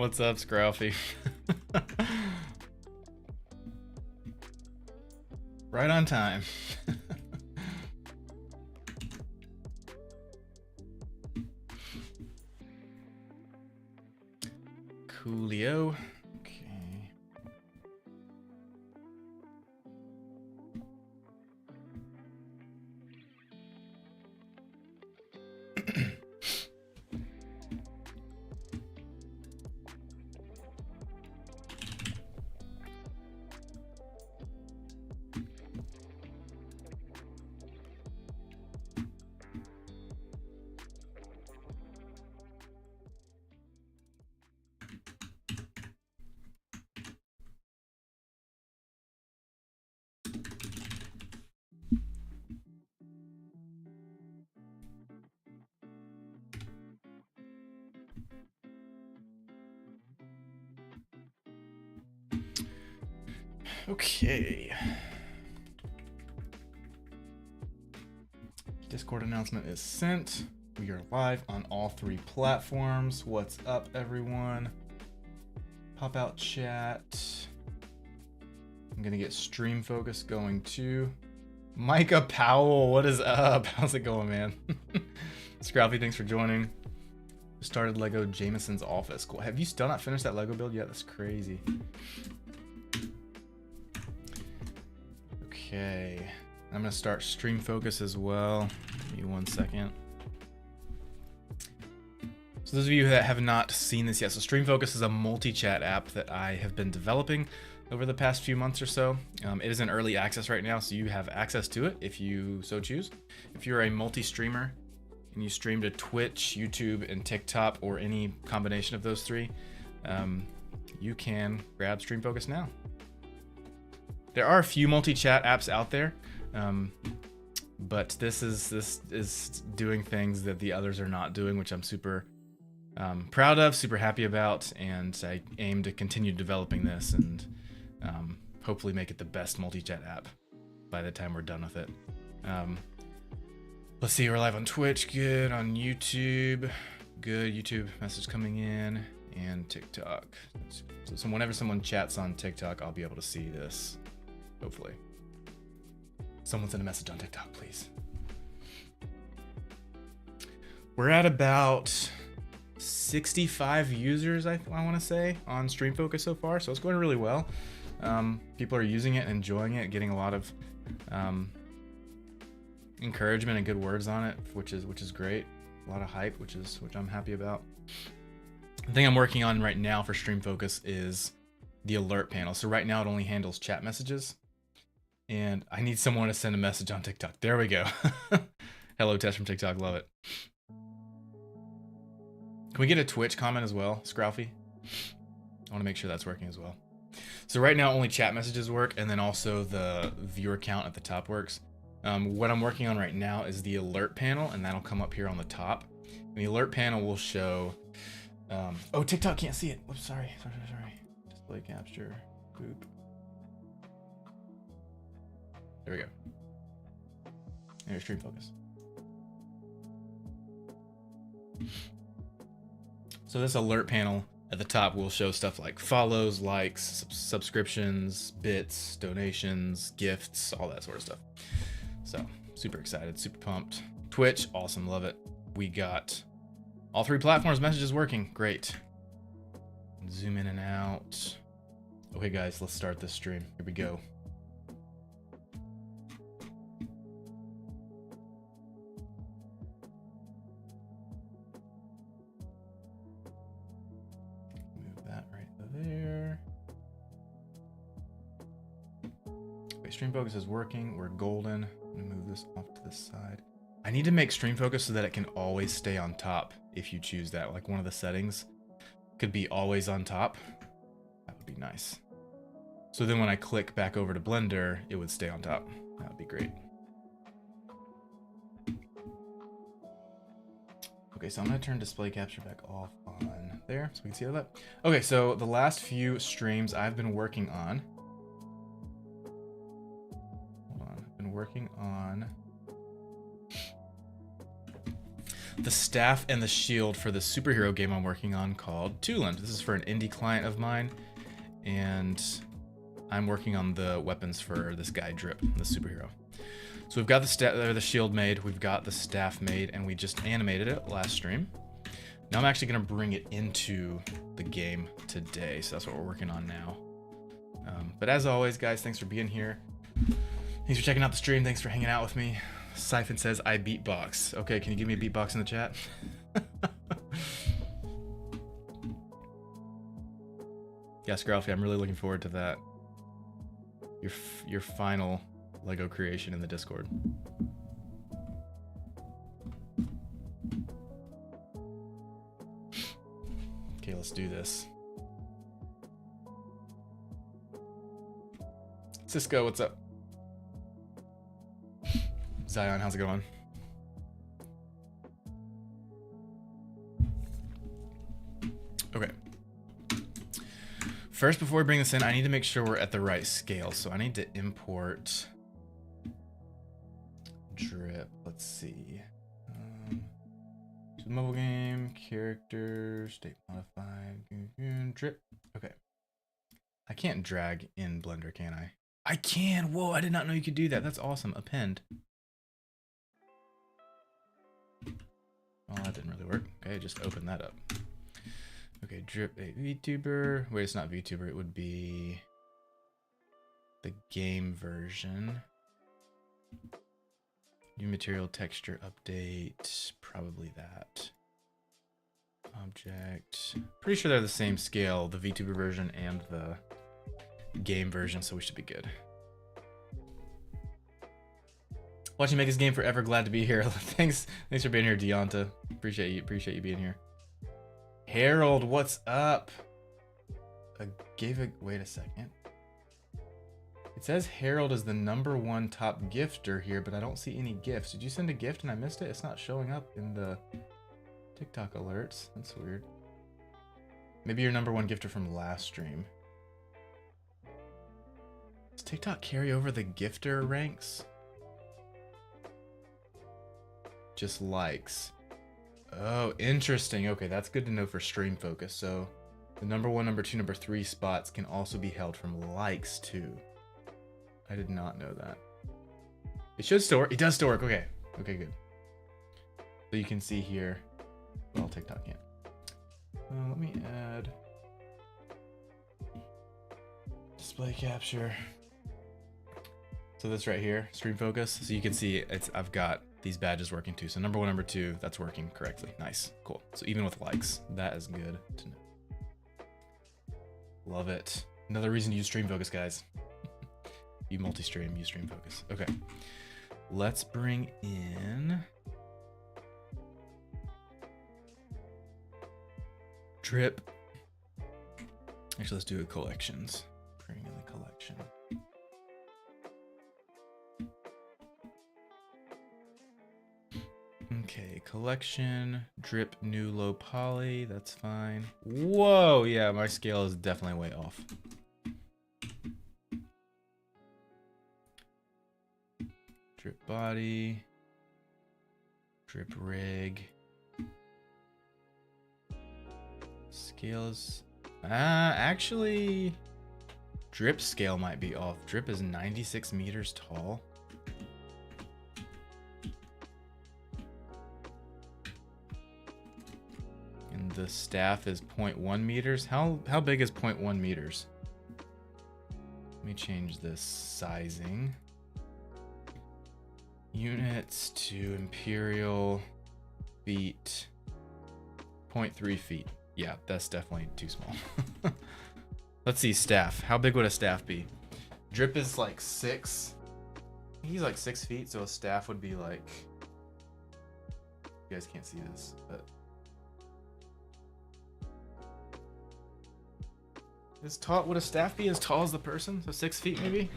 What's up, Scruffy? Right on time. Coolio. Okay. Okay. Discord announcement is sent. We are live on all 3 platforms. What's up, everyone? Pop out chat. I'm gonna get stream focus going too. Micah Powell, what is up? How's it going, man? Scrappy, thanks for joining. Started Lego Jameson's office. Cool. Have you still not finished that Lego build yet? That's crazy. Okay. I'm gonna start stream focus as well. Give me 1 second. So those of you that have not seen this yet, so Stream Focus is a multi-chat app that I have been developing over the past few months or so. It is in early access right now, so you have access to it if you so choose. If you're a multi-streamer and you stream to Twitch, YouTube, and TikTok, or any combination of those 3, you can grab Stream Focus now. There are a few multi-chat apps out there, but this is doing things that the others are not doing, which I'm super proud of, super happy about, and I aim to continue developing this and hopefully make it the best multi-chat app by the time we're done with it. Let's see, we're live on Twitch, good, on YouTube, good, YouTube message coming in, and TikTok. So whenever someone chats on TikTok, I'll be able to see this, hopefully. Someone send a message on TikTok, please. We're at about 65 users, I want to say, on Stream Focus so far, so it's going really well. People are using it, enjoying it, getting a lot of encouragement and good words on it, which is great. A lot of hype, which I'm happy about. The thing I'm working on right now for Stream Focus is the alert panel. So right now it only handles chat messages, and I need someone to send a message on TikTok. There we go. Hello, Tess from TikTok, love it. Can we get a Twitch comment as well, Scroufy? I want to make sure that's working as well. So right now only chat messages work, and then also the viewer count at the top works. What I'm working on right now is the alert panel, and that'll come up here on the top. And the alert panel will show... oh, TikTok can't see it. Oops, sorry. Display capture. Boop. There we go. There's Stream Focus. So this alert panel at the top will show stuff like follows, likes, subscriptions, bits, donations, gifts, all that sort of stuff. So super excited, super pumped. Twitch, awesome, love it. We got all 3 platforms, messages working, great. Zoom in and out. Okay guys, let's start this stream. Here we go. There. Okay, Stream Focus is working. We're golden. I'm gonna move this off to the side. I need to make Stream Focus so that it can always stay on top if you choose that. Like one of the settings could be always on top. That would be nice. So then when I click back over to Blender, it would stay on top. That would be great. Okay, so I'm gonna turn display capture back off on there so we can see all that. Okay, so the last few streams I've been working on. Hold on, I've been working on the staff and the shield for the superhero game I'm working on called Tooland. This is for an indie client of mine, and I'm working on the weapons for this guy Drip, the superhero. So we've got the shield made, we've got the staff made, and we just animated it last stream. Now I'm actually gonna bring it into the game today, so that's what we're working on now. But as always, guys, thanks for being here. Thanks for checking out the stream. Thanks for hanging out with me. Siphon says, I beatbox. Okay, can you give me a beatbox in the chat? Yes, Gralfie, I'm really looking forward to that. Your final Lego creation in the Discord. Okay, let's do this. Cisco, what's up? Zion, how's it going? Okay. First, before we bring this in, I need to make sure we're at the right scale. So I need to import Drip. Let's see. Mobile game, character, state modified, Drip. Okay. I can't drag in Blender, can I? I can! Whoa, I did not know you could do that. That's awesome. Append. Oh, that didn't really work. Okay, just open that up. Okay, Drip a VTuber. Wait, it's not VTuber. It would be the game version. New material texture update. Probably that. Object. Pretty sure they're the same scale, the VTuber version and the game version, so we should be good. Watching Make This Game Forever, glad to be here. Thanks for being here, Deonta. Appreciate you being here. Harold, what's up? Wait a second. It says Harold is the #1 top gifter here, but I don't see any gifts. Did you send a gift and I missed it? It's not showing up in the TikTok alerts. That's weird. Maybe your #1 gifter from last stream. Does TikTok carry over the gifter ranks? Just likes. Oh, interesting. Okay, that's good to know for stream focus. So the #1, #2, #3 spots can also be held from likes too. I did not know that. It should still work. It does still work. Okay. Okay, good. So you can see here. Well, TikTok can't. Let me add display capture. So this right here, stream focus. So you can see I've got these badges working too. So #1, #2, that's working correctly. Nice, cool. So even with likes, that is good to know. Love it. Another reason to use stream focus, guys. You multi-stream, use stream focus. Okay, let's bring in Drip. Actually, let's do a collections. Bring in the collection. Okay, collection, Drip, new low poly, that's fine. Whoa, yeah, my scale is definitely way off. Drip body, Drip rig. Scale is, actually, Drip scale might be off. Drip is 96 meters tall. And the staff is 0.1 meters. How big is 0.1 meters? Let me change this sizing. Units to imperial feet. 0.3 feet. Yeah, that's definitely too small. Let's see, staff. How big would a staff be? Drip is like 6. He's like 6 feet, so a staff would be like... You guys can't see this, but... Would a staff be as tall as the person? So 6 feet maybe?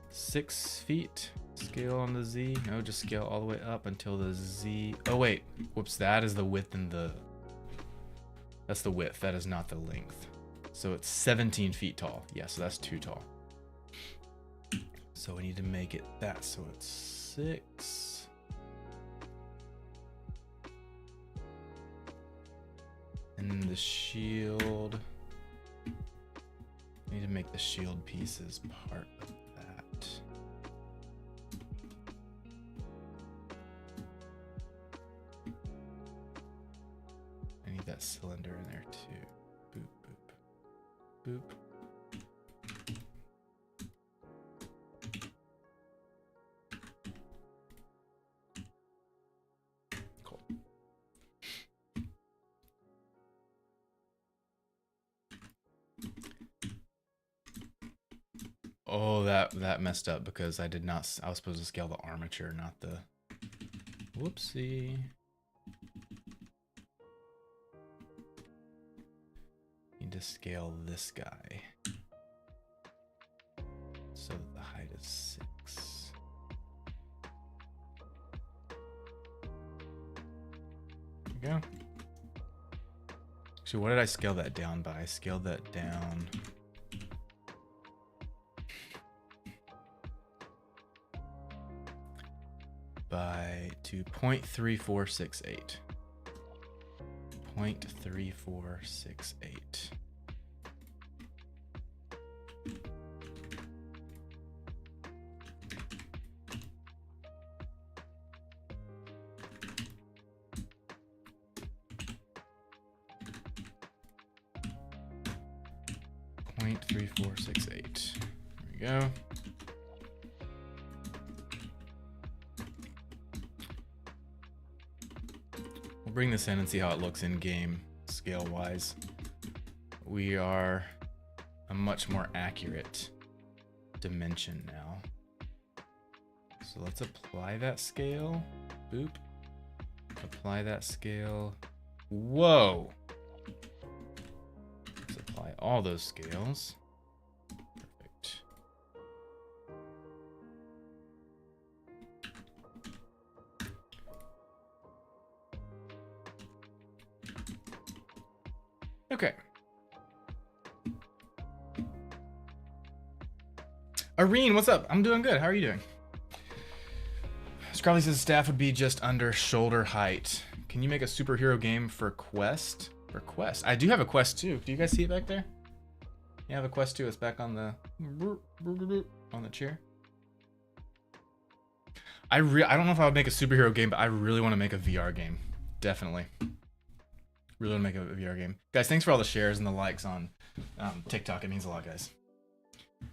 6 feet. Scale on the Z. No, just scale all the way up until the Z. Oh wait, whoops, that is the width and the... That's the width, that is not the length. So it's 17 feet tall. Yeah, so that's too tall. So we need to make it that, so it's 6. And the shield. I need to make the shield pieces part of that. I need that cylinder in there too. Boop, boop, boop. Oh, that messed up because I was supposed to scale the armature, not the... Whoopsie. Need to scale this guy. So that the height is 6. There we go. So what did I scale that down by? I scaled that down... to 0.3468. 0.3468. .3468. There we go. We'll bring this in and see how it looks in game scale wise. We are a much more accurate dimension now. So let's apply that scale. Boop. Apply that scale. Whoa. Let's apply all those scales. Perfect. Okay. Irene, what's up? I'm doing good. How are you doing? Scrawley says staff would be just under shoulder height. Can you make a superhero game for Quest? For Quest. I do have a Quest 2. Do you guys see it back there? Yeah, I have a Quest 2. It's back on the chair. I don't know if I would make a superhero game, but I really want to make a VR game. Definitely. Really want to make a VR game. Guys, thanks for all the shares and the likes on TikTok. It means a lot, guys.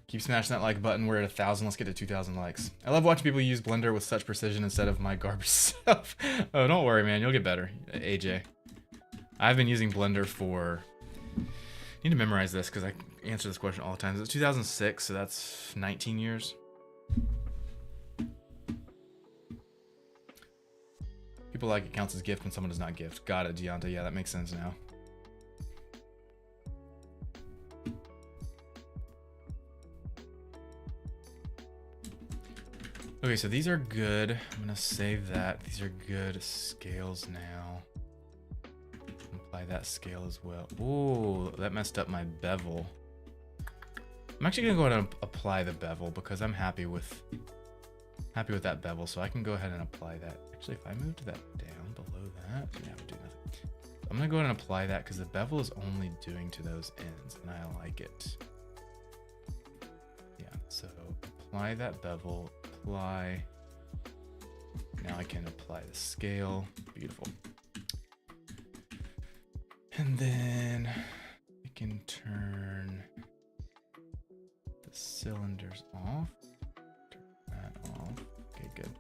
Keep smashing that like button. We're at 1,000. Let's get to 2,000 likes. I love watching people use Blender with such precision instead of my garbage stuff. Oh, don't worry, man. You'll get better, AJ. I've been using Blender for... I need to memorize this because I answer this question all the time. It's 2006, so that's 19 years. People like it counts as gift when someone does not gift. Got it, Deonta. Yeah, that makes sense now. Okay, so these are good. I'm gonna save that. These are good scales now. Apply that scale as well. Ooh, that messed up my bevel. I'm actually gonna go ahead and apply the bevel because I'm happy with that bevel, so I can go ahead and apply that. Actually, if I moved that down below that, yeah, I would do nothing. I'm gonna go ahead and apply that because the bevel is only doing to those ends, and I like it. Yeah, so apply that bevel, apply. Now I can apply the scale. Beautiful. And then we can turn the cylinders off. Turn that off. Okay, good.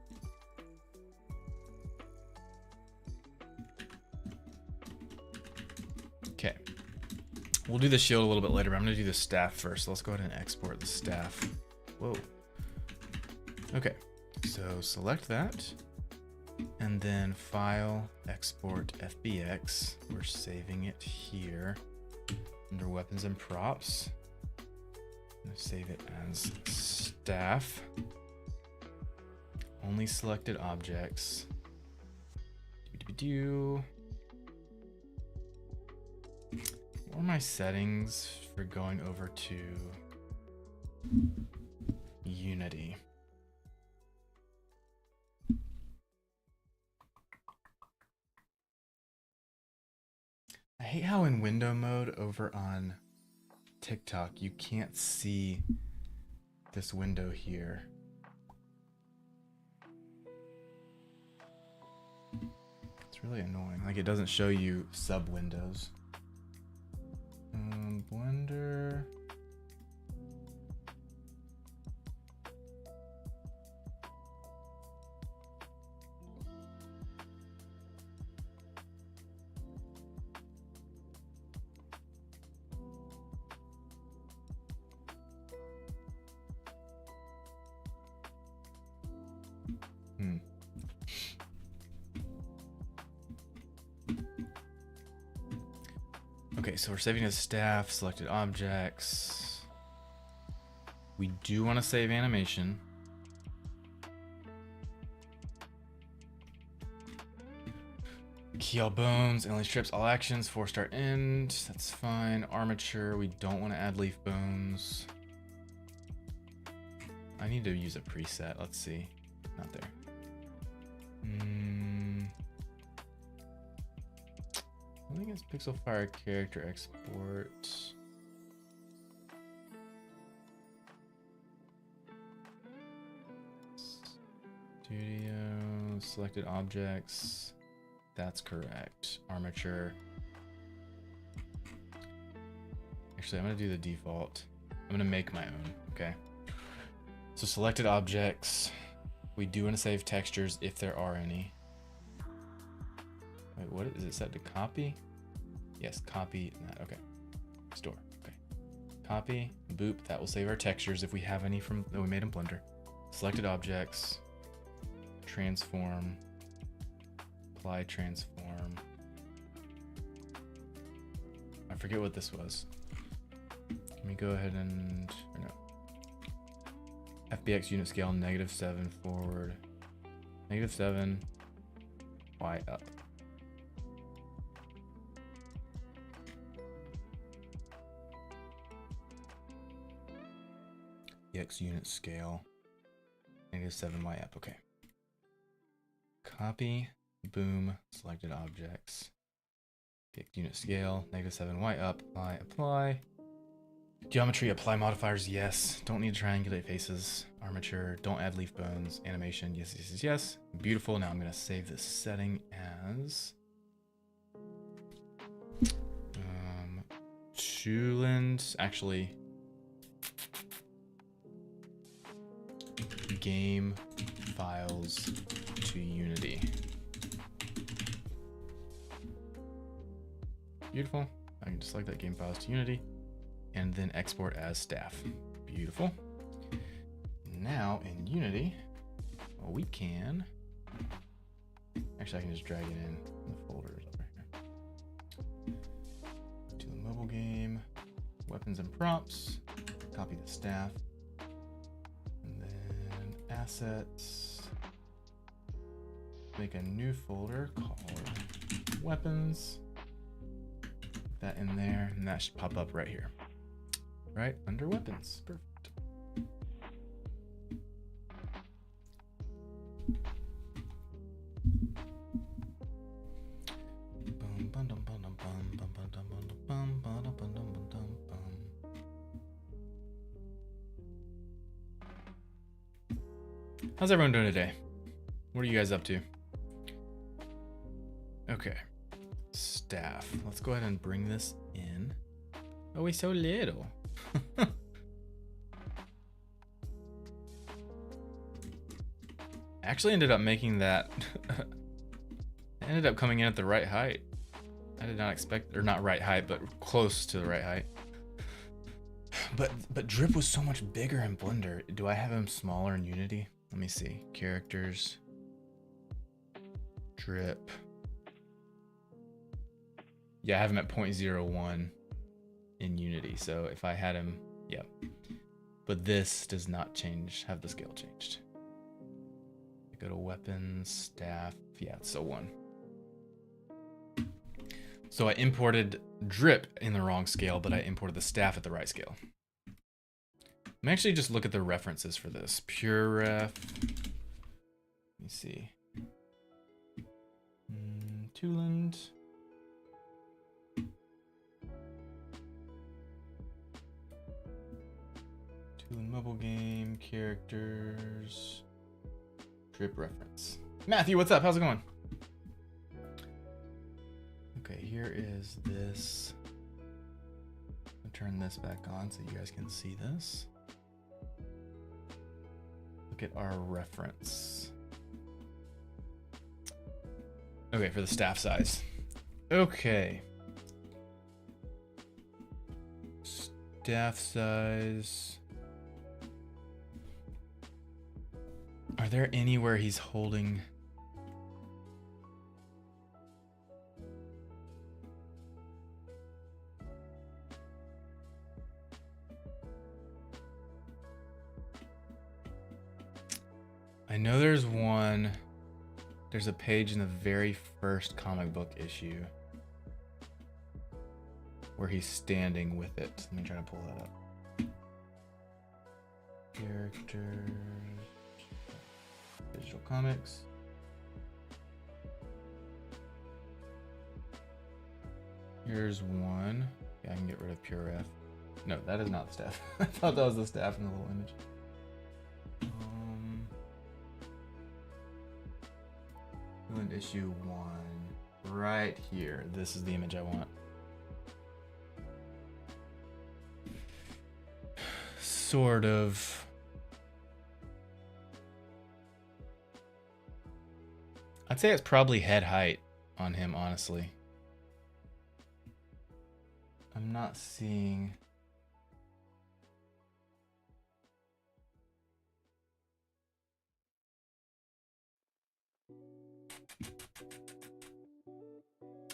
Okay. We'll do the shield a little bit later, but I'm going to do the staff first. So let's go ahead and export the staff. Whoa. Okay. So select that. And then file, export FBX. We're saving it here under weapons and props. I'm gonna save it as staff. Only selected objects. What are my settings for going over to Unity? I hate how in window mode over on TikTok you can't see this window here? It's really annoying. Like, it doesn't show you sub windows. Blender. Okay, so we're saving as staff, selected objects. We do want to save animation. Key all bones, only strips, all actions, 4-star end. That's fine. Armature, we don't want to add leaf bones. I need to use a preset. Let's see. Not there. I think it's Pixelfire character export. Studio, selected objects. That's correct. Armature. Actually, I'm gonna do the default. I'm gonna make my own, okay? So selected objects. We do want to save textures if there are any. Wait, what is it set to copy? Yes, copy that. Okay. Store. Okay. Copy. Boop. That will save our textures if we have any from that we made in Blender. Selected objects. Transform. Apply transform. I forget what this was. Let me go ahead and or no. FBX unit scale -7 forward. -7. Y up. X unit scale -7 Y up. Okay. Copy. Boom. Selected objects. Pick unit scale -7 Y up. Apply. Geometry. Apply modifiers. Yes. Don't need to triangulate faces. Armature. Don't add leaf bones. Animation. Yes. Yes. Yes. Yes. Beautiful. Now I'm gonna save this setting as Tooland. Actually. Game files to Unity. Beautiful. I can just select that game files to Unity and then export as staff. Beautiful. Now in Unity, we can actually I can just drag it in the folders over here. To the mobile game, weapons and props, copy the staff. Assets, make a new folder called weapons, put that in there, and that should pop up right here, right under weapons. Perfect. How's everyone doing today? What are you guys up to? Okay. Staff. Let's go ahead and bring this in. Oh, he's so little. I actually ended up making that. It ended up coming in at the right height. I did not expect, or not right height, but close to the right height. But Drip was so much bigger in Blender. Do I have him smaller in Unity? Let me see. Characters. Drip. Yeah, I have him at 0.01 in Unity. So if I had him, yeah. But this does not change, have the scale changed. I go to weapons, staff. Yeah, it's so 1. So I imported Drip in the wrong scale, but I imported the staff at the right scale. Let me actually just look at the references for this. Pure ref. Let me see. Tooland. Toon mobile game, characters, trip reference. Matthew, what's up? How's it going? Okay, here is this. I'll turn this back on so you guys can see this. Look at our reference. Okay, for the staff size. Okay. Staff size. Are there anywhere he's holding? I know there's one. There's a page in the very first comic book issue where he's standing with it. Let me try to pull that up. Characters. Digital comics. Here's one. Yeah, I can get rid of Pure F. No, that is not the staff. I thought that was the staff in the little image. In issue 1. Right here. This is the image I want. Sort of. I'd say it's probably head height on him, honestly. I'm not seeing...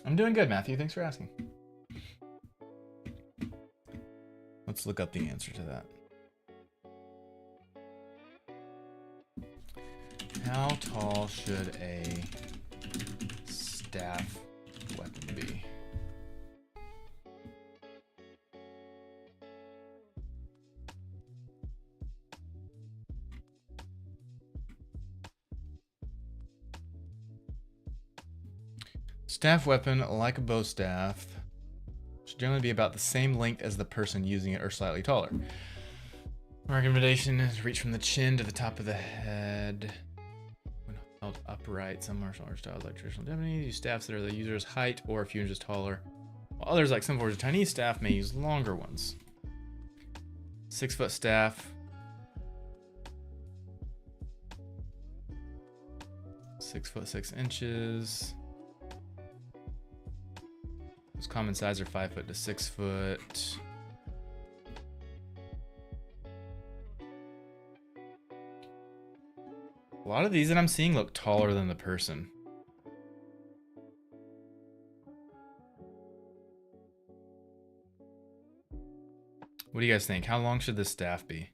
I'm doing good, Matthew. Thanks for asking. Let's look up the answer to that. How tall should a staff weapon be? Staff weapon, like a bow staff, should generally be about the same length as the person using it or slightly taller. Recommendation is reach from the chin to the top of the head. When held upright, some martial arts styles like traditional Japanese use staffs that are the user's height or a few inches taller, while others like some forms of Chinese staff may use longer ones. 6-foot staff. 6 foot 6 inches. Common size are 5 foot to 6 foot. A lot of these that I'm seeing look taller than the person. What do you guys think? How long should this staff be?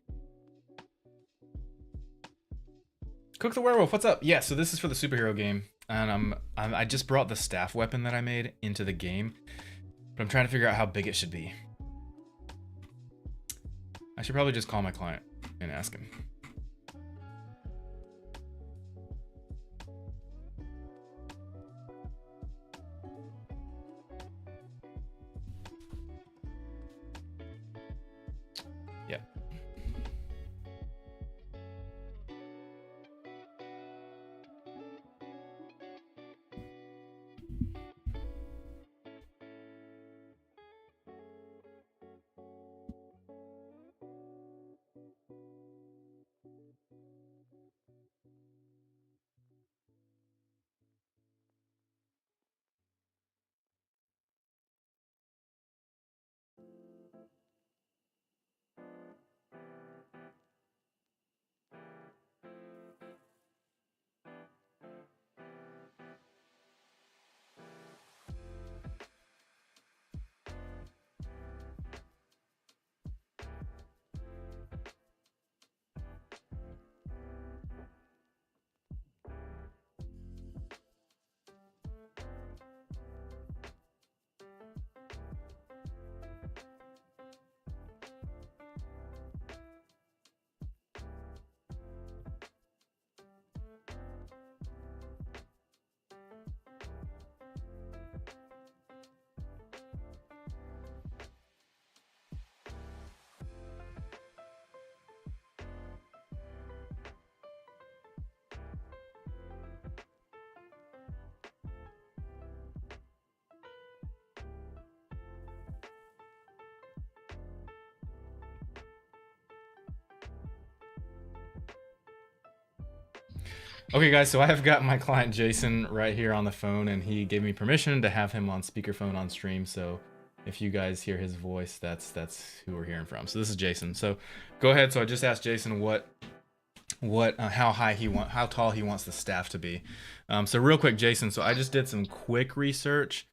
Cook the Werewolf, what's up? Yeah, so this is for the superhero game. And I just brought the staff weapon that I made into the game, but I'm trying to figure out how big it should be. I should probably just call my client and ask him. Yeah. Okay, guys, so I have got my client Jason right here on the phone, and he gave me permission to have him on speakerphone on stream. So if you guys hear his voice, that's who we're hearing from. So this is Jason. So go ahead. So I just asked Jason how tall he wants the staff to be. So real quick, Jason. So I just did some quick research,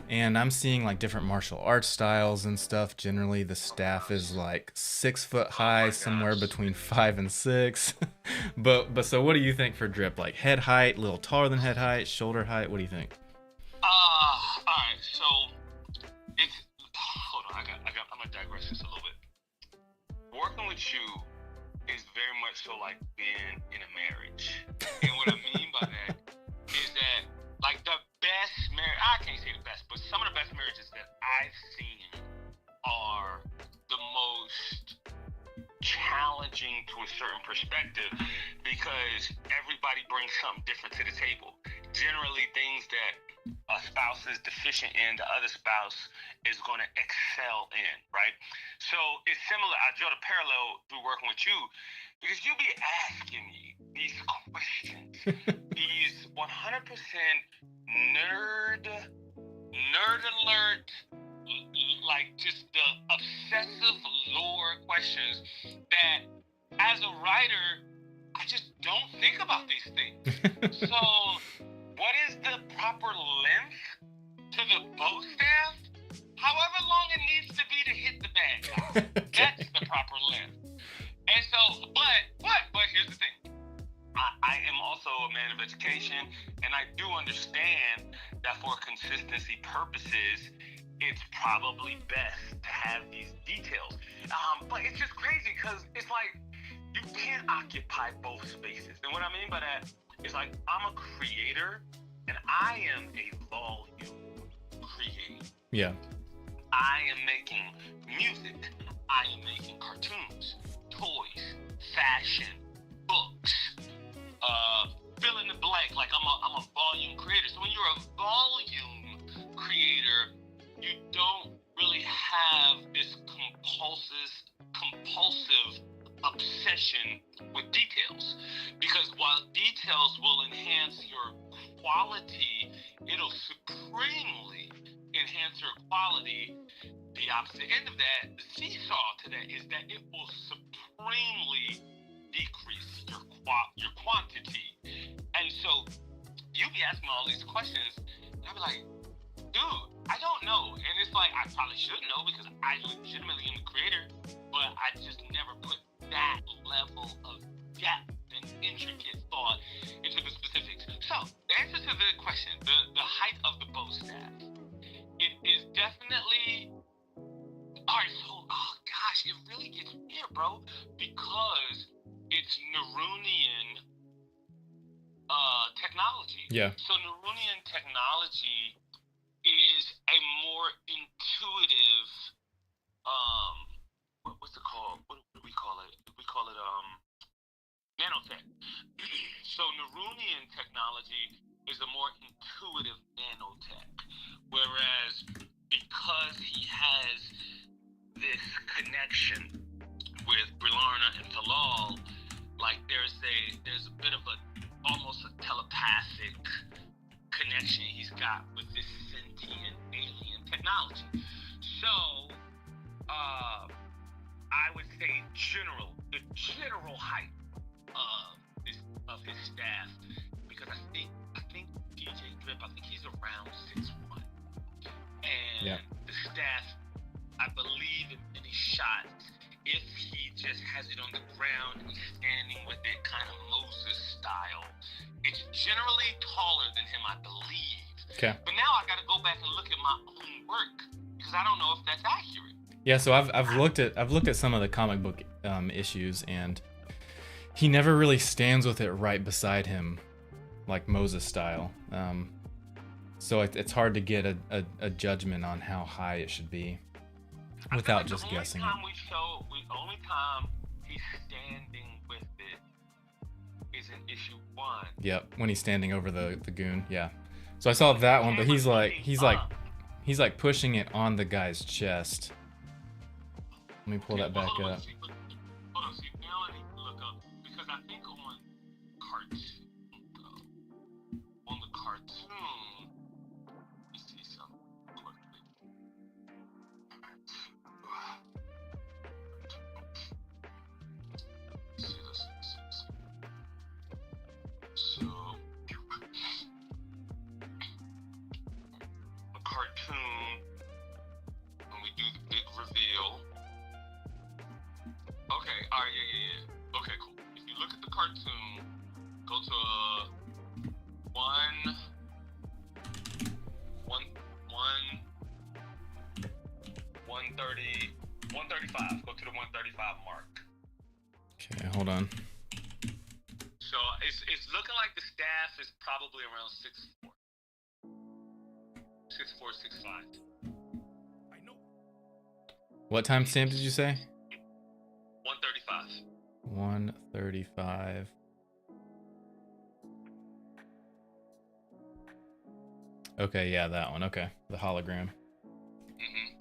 and I'm seeing like different martial arts styles and stuff. Generally, the staff is like 6 foot Oh high, my somewhere gosh. between 5 and 6. But so what do you think for drip? Like head height, a little taller than head height, shoulder height. What do you think? Alright, so it's hold on, I'm gonna digress just a little bit. Working with you is very much so like being in a marriage. And what I mean by that is that like the best marriage, I can't say the best, but some of the best marriages that I've seen are the most challenging to a certain perspective because everybody brings something different to the table. Generally, things that a spouse is deficient in, the other spouse is going to excel in, right? So it's similar. I draw the parallel through working with you because you'll be asking me these questions, these 100% nerd alert, like just the obsessive lore questions that as a writer, I just don't think about these things. So what is the proper length to the bow staff? However long it needs to be to hit the bad guy. That's the proper length. And so, but here's the thing. I am also a man of education, and I do understand that for consistency purposes, it's probably best to have these details. But it's just crazy because it's like you can't occupy both spaces. And what I mean by that is like I'm a creator, and I am a volume creator. Yeah. I am making music. I am making cartoons, toys, fashion, books. Fill in the blank. Like I'm a volume creator. So when you're a volume creator, you don't really have this compulsive obsession with details. Because while details will enhance your quality, it'll supremely enhance your quality. The opposite end of that, the seesaw to that, is that it will supremely decrease your quantity. And so you be asking me all these questions, and I'll be like, dude, I don't know. And it's like, I probably should know because I legitimately am the creator, but I just never put that level of depth and intricate thought into the specifics. So the answer to the question, the height of the bow staff, it is definitely, all right, so, oh gosh, it really gets weird, bro, because it's Nerunian technology. Yeah. So Nerunian technology is a more intuitive, what's it called? What do we call it? We call it nanotech. So Nerunian technology is a more intuitive nanotech, whereas because he has this connection with Brilarna and Talal, like there's a bit of almost a telepathic connection he's got with this sentient alien technology. So I would say the general height of his staff, because I think DJ Drip, I think he's around 6'1", and the staff, I believe in many shots, if he just has it on the ground and he's standing with it kind of Moses style, it's generally taller than him, I believe. Okay. But now I got to go back and look at my own work because I don't know if that's accurate. Yeah, so I've looked at some of the comic book issues, and he never really stands with it right beside him, like Moses style. So it's hard to get a judgment on how high it should be without just guessing. The only time he's standing with it is in issue 1. Yep, when he's standing over the goon. Yeah. So I saw that one, but he's like pushing it on the guy's chest. Let me pull that back up. Hold on, see, now I need to look up, because I think on cartoon. Let me see something quickly. See this. So, a cartoon, when we do the big reveal. Okay, alright, yeah. Okay, cool. If you look at the cartoon, go to 135. Go to the 135 mark. Okay, hold on. So it's looking like the staff is probably around 6'4". 6'4", 6'5". I know. What time stamp did you say? 135. 135. Okay, yeah, that one. Okay, the hologram. Mm-hmm.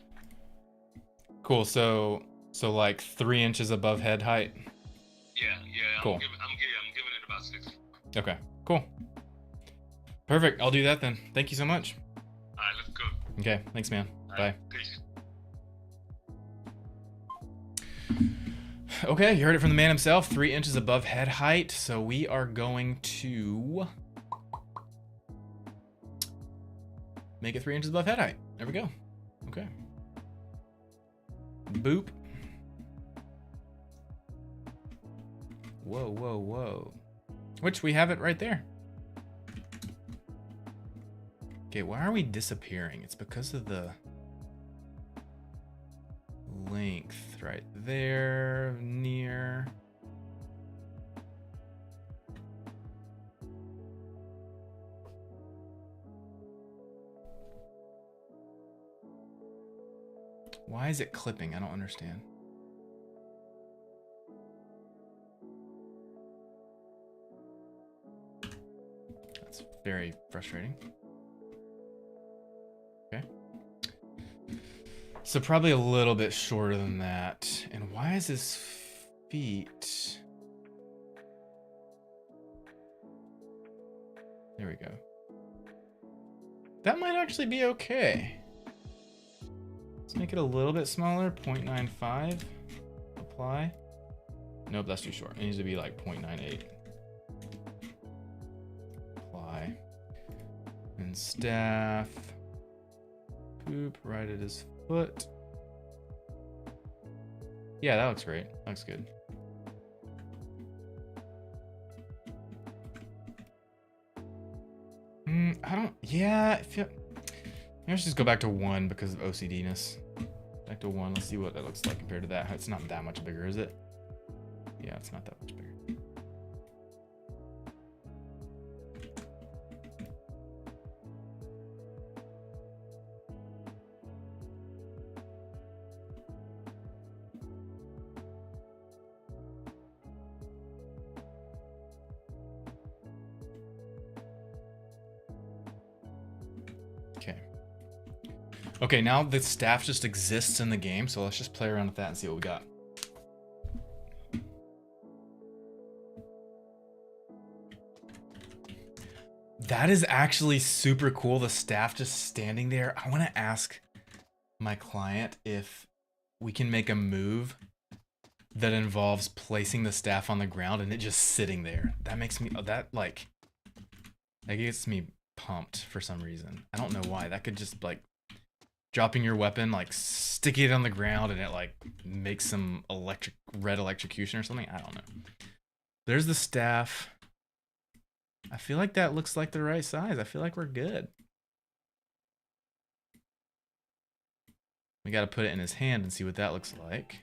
Cool. So like 3 inches above head height. Yeah. Cool. I'm giving it about 6. Okay, cool. Perfect. I'll do that then. Thank you so much. All right, let's go. Okay, thanks, man. All Bye. right, peace. Okay, you heard it from the man himself. 3 inches above head height. So we are going to make it 3 inches above head height. There we go. Okay. Boop. Whoa. Which we have it right there. Okay, why are we disappearing? It's because of the length right there, near. Why is it clipping? I don't understand. That's very frustrating. Okay. So probably a little bit shorter than that. And why is his feet? There we go. That might actually be okay. Let's make it a little bit smaller, 0.95. Apply. Nope, that's too short. It needs to be like 0.98. Apply. And staff. Poop right at his foot. Yeah, that looks great. That looks good. I don't, yeah, I feel, maybe let's just go back to 1 because of OCD-ness. Back to 1, let's see what that looks like compared to that. It's not that much bigger, is it? Yeah, it's not that much bigger. Okay, now the staff just exists in the game, so let's just play around with that and see what we got. That is actually super cool, the staff just standing there. I want to ask my client if we can make a move that involves placing the staff on the ground and it just sitting there. That makes me, that gets me pumped for some reason. I don't know why. That could just like, dropping your weapon, like stick it on the ground and it like makes some red electrocution or something. I don't know. There's the staff. I feel like that looks like the right size. I feel like we're good. We got to put it in his hand and see what that looks like.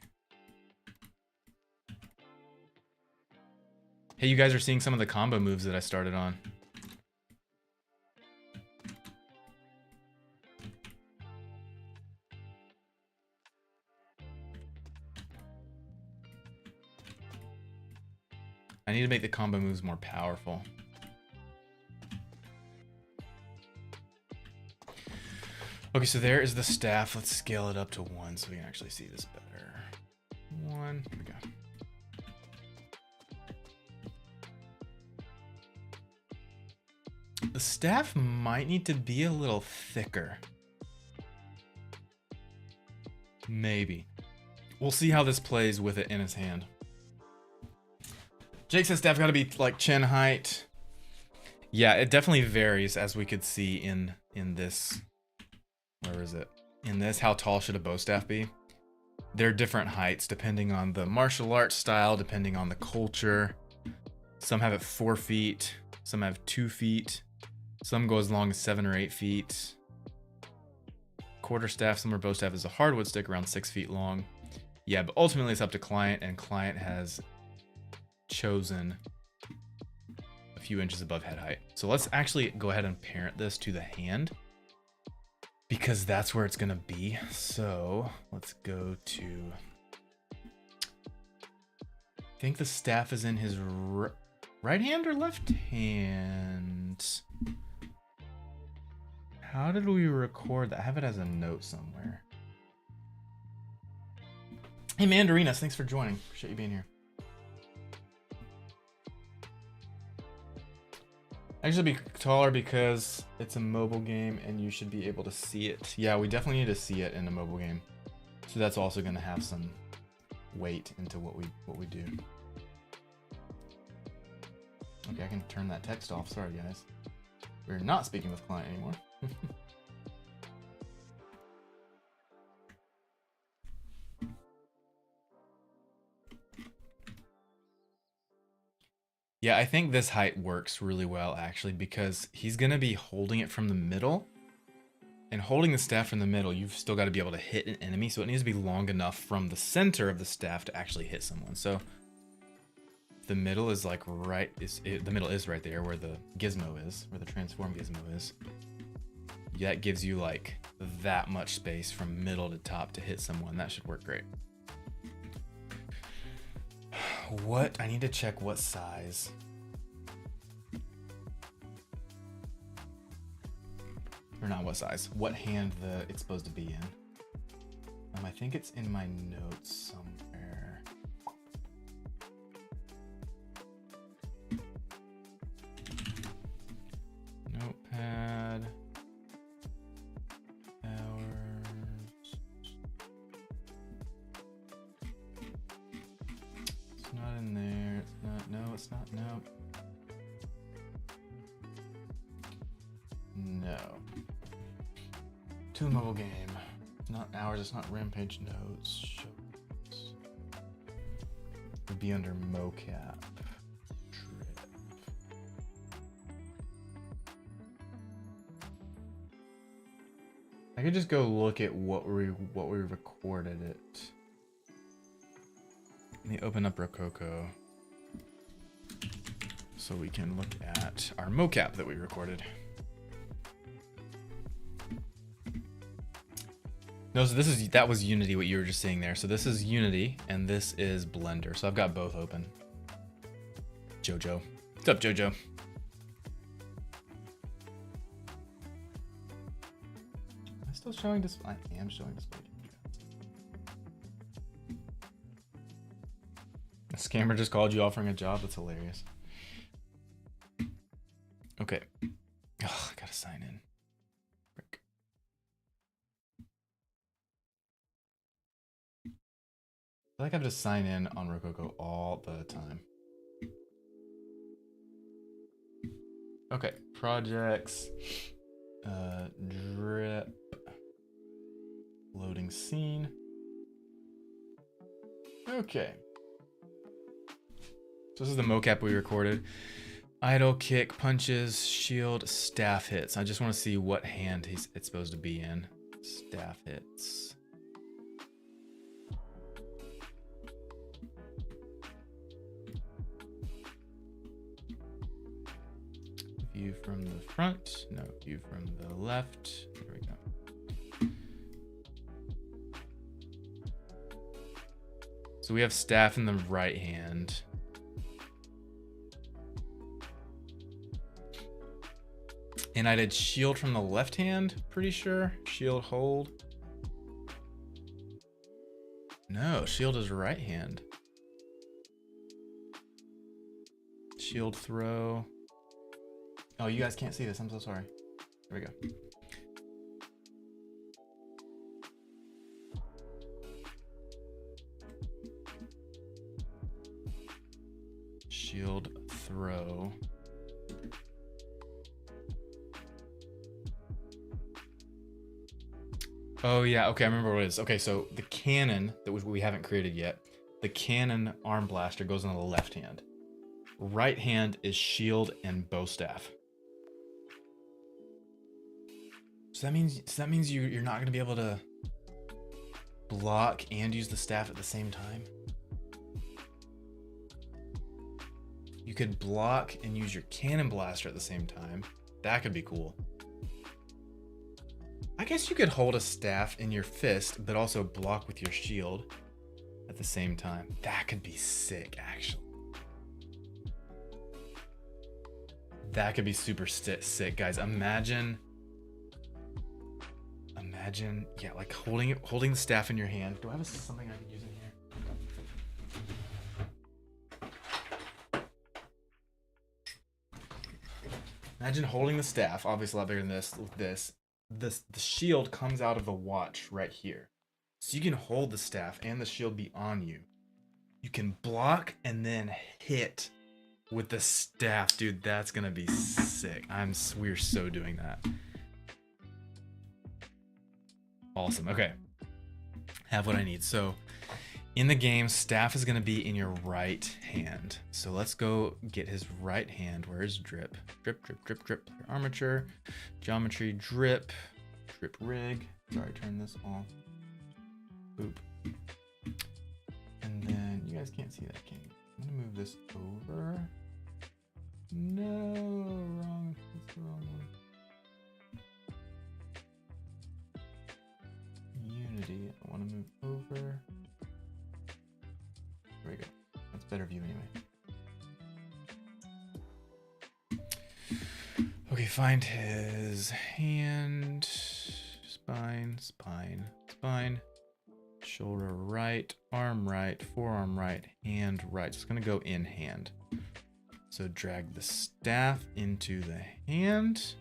Hey, you guys are seeing some of the combo moves that I started on. I need to make the combo moves more powerful. Okay, so there is the staff. Let's scale it up to 1 so we can actually see this better. 1, here we go. The staff might need to be a little thicker. Maybe. We'll see how this plays with it in his hand. Jake says staff got to be like chin height. Yeah, it definitely varies, as we could see in this. Where is it? In this, how tall should a bow staff be? There are different heights depending on the martial arts style, depending on the culture. Some have it 4 feet, some have 2 feet, some go as long as 7 or 8 feet. Quarter staff, similar bow staff, is a hardwood stick around 6 feet long. Yeah, but ultimately it's up to client, and client has chosen a few inches above head height. So let's actually go ahead and parent this to the hand, because that's where it's gonna be. So let's go to, I think the staff is in his right hand or left hand. How did we record that? I have it as a note somewhere. Hey Mandarinas, thanks for joining. Appreciate you being here. Actually be taller because it's a mobile game and you should be able to see it. Yeah, we definitely need to see it in a mobile game. So that's also going to have some weight into what we do. Okay, I can turn that text off. Sorry guys. We're not speaking with client anymore. Yeah, I think this height works really well actually, because he's gonna be holding it from the middle, and holding the staff from the middle, you've still got to be able to hit an enemy, so it needs to be long enough from the center of the staff to actually hit someone. So the middle is like the middle is right there where the gizmo is, where the transform gizmo is. That gives you like that much space from middle to top to hit someone. That should work great. What? I need to check what size. Or not what size. What hand it's supposed to be in. I think it's in my notes somewhere. Notepad. Hours. It's not in there. It's not. No, it's not. No. No. To the mobile game. It's not hours. It's not Rampage notes. Show notes. It would be under mocap. Trip. I could just go look at what we recorded it. Let me open up Rococo so we can look at our mocap that we recorded. No, so that was Unity, what you were just seeing there. So this is Unity and this is Blender. So I've got both open. Jojo. What's up, Jojo? Am I still showing display? I am showing display. A scammer just called you offering a job? That's hilarious. Okay. Oh, I gotta sign in. Frick. I feel like I have to sign in on Rococo all the time. Okay, projects, drip, loading scene. Okay. So this is the mocap we recorded. Idle, kick, punches, shield, staff hits. I just want to see what hand it's supposed to be in. Staff hits. View from the front. No, view from the left. There we go. So we have staff in the right hand. And I did shield from the left hand, pretty sure. Shield hold. No, shield is right hand. Shield throw. Oh, you guys can't see this. I'm so sorry. Here we go. Shield throw. Oh yeah, okay, I remember what it is. Okay, so the cannon that we haven't created yet, the cannon arm blaster goes on the left hand. Right hand is shield and bow staff. So that means you're not gonna be able to block and use the staff at the same time. You could block and use your cannon blaster at the same time. That could be cool. I guess you could hold a staff in your fist, but also block with your shield at the same time. That could be sick, actually. That could be super sick, guys. Imagine, yeah, like holding the staff in your hand. Do I have something I can use in here? Imagine holding the staff, obviously a lot bigger than this, with this. The shield comes out of the watch right here. So you can hold the staff and the shield be on you. You can block and then hit with the staff. Dude, that's gonna be sick. We're so doing that. Awesome. Okay. Have what I need. So in the game, staff is gonna be in your right hand. So let's go get his right hand. Where is drip? Drip, drip, drip, drip. Armature, geometry, drip, drip rig. Sorry, turn this off. Boop. And then you guys can't see that, can you? I'm gonna move this over. No, wrong. That's the wrong one. Unity. I want to move over. There we go. That's better view anyway. Okay, find his hand. Spine, spine, spine. Shoulder right, arm right, forearm right, hand right. Just gonna go in hand. So drag the staff into the hand.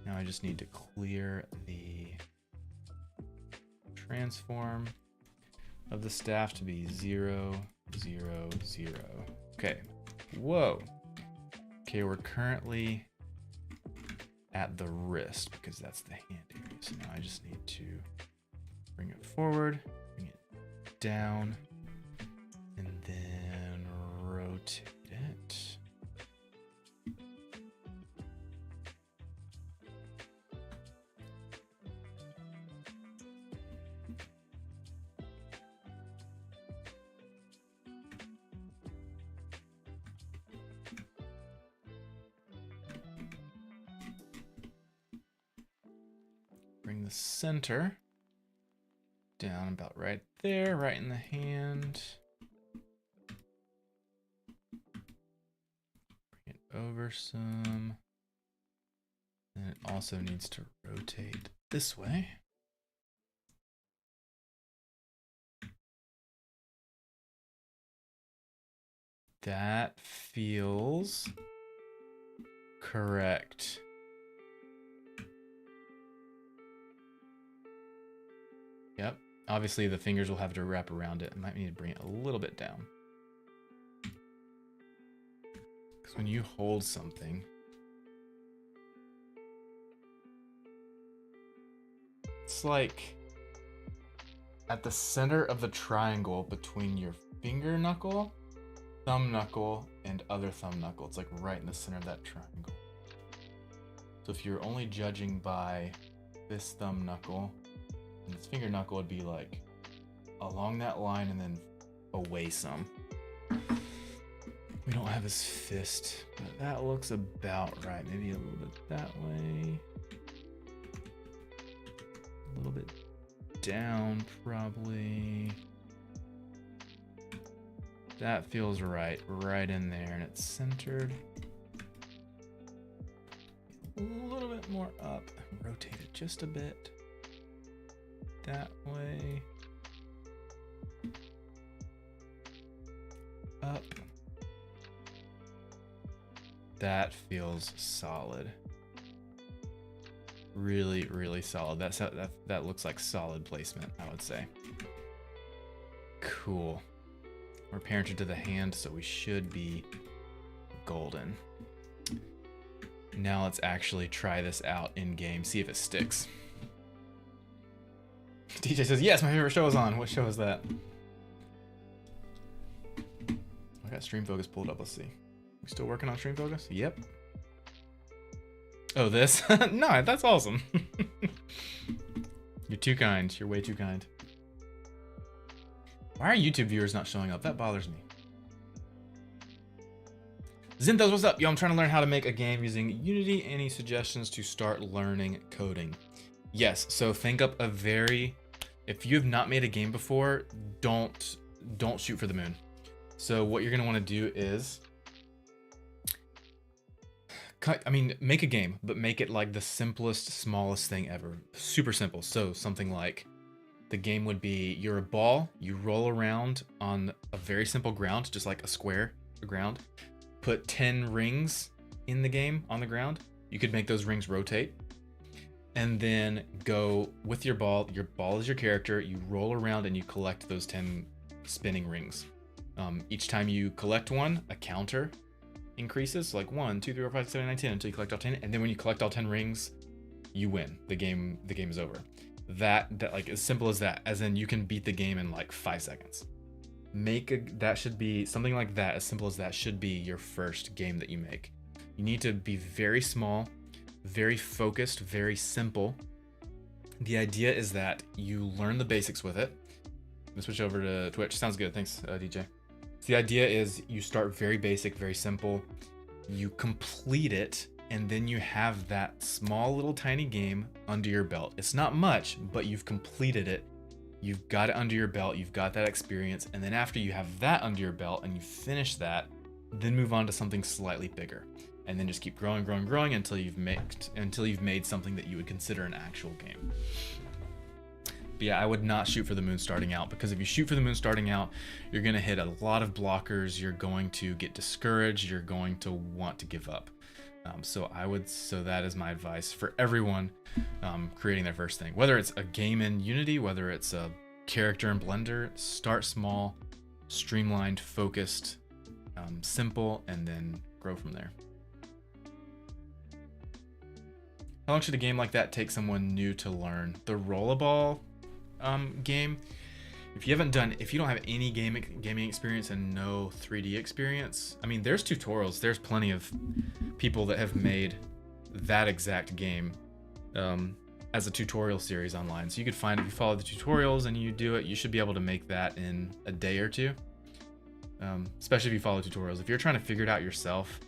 Now I just need to clear the transform of the staff to be 0, 0, 0. Okay. Whoa. Okay, we're currently at the wrist because that's the hand area. So now I just need to bring it forward, bring it down, and then rotate it. Bring the center down about right there, right in the hand. Bring it over some. And it also needs to rotate this way. That feels correct. Yep. Obviously, the fingers will have to wrap around it. I might need to bring it a little bit down. Because when you hold something, it's like at the center of the triangle between your finger knuckle, thumb knuckle, and other thumb knuckle. It's like right in the center of that triangle. So if you're only judging by this thumb knuckle, and this finger knuckle would be like along that line and then away some. We don't have his fist, but that looks about right. Maybe a little bit that way. A little bit down, probably. That feels right, right in there, and it's centered. A little bit more up, rotate it just a bit. That way. Up. That feels solid. Really, really solid. That looks like solid placement, I would say. Cool. We're parented to the hand, so we should be golden. Now let's actually try this out in game, see if it sticks. DJ says, yes, my favorite show is on. What show is that? I got Stream Focus pulled up. Let's see. We still working on Stream Focus? Yep. Oh, this? No, that's awesome. You're too kind. You're way too kind. Why are YouTube viewers not showing up? That bothers me. Zinthos, what's up? Yo, I'm trying to learn how to make a game using Unity. Any suggestions to start learning coding? Yes, so think up a very... If you have not made a game before, don't shoot for the moon. So what you're going to want to do is... make a game, but make it like the simplest, smallest thing ever. Super simple. So something like the game would be you're a ball, you roll around on a very simple ground, just like a square ground. Put 10 rings in the game on the ground. You could make those rings rotate. And then go with your ball. Your ball is your character. You roll around and you collect those 10 spinning rings. Each time you collect one, a counter increases, like 1, 2, 3, 4, 5, 6, 7, 8, 9, 10 until you collect all 10. And then when you collect all 10 rings, you win. The game is over. That like as simple as that. As in you can beat the game in like 5 seconds. That should be something like that. As simple as that should be your first game that you make. You need to be very small, very focused, very simple. The idea is that you learn the basics with it. Let me switch over to Twitch. Sounds good. Thanks, DJ. So the idea is you start very basic, very simple. You complete it, and then you have that small little tiny game under your belt. It's not much, but you've completed it. You've got it under your belt. You've got that experience. And then after you have that under your belt and you finish that, then move on to something slightly bigger. And then just keep growing, growing, growing until you've made something that you would consider an actual game. But yeah, I would not shoot for the moon starting out, because if you shoot for the moon starting out, you're going to hit a lot of blockers. You're going to get discouraged. You're going to want to give up. So that is my advice for everyone creating their first thing. Whether it's a game in Unity, whether it's a character in Blender, start small, streamlined, focused, simple, and then grow from there. How long should a game like that take someone new to learn? The Rollerball game, if you don't have any gaming experience and no 3D experience, I mean, there's tutorials. There's plenty of people that have made that exact game as a tutorial series online. So you could find, if you follow the tutorials and you do it, you should be able to make that in a day or two. Especially if you follow tutorials. If you're trying to figure it out yourself,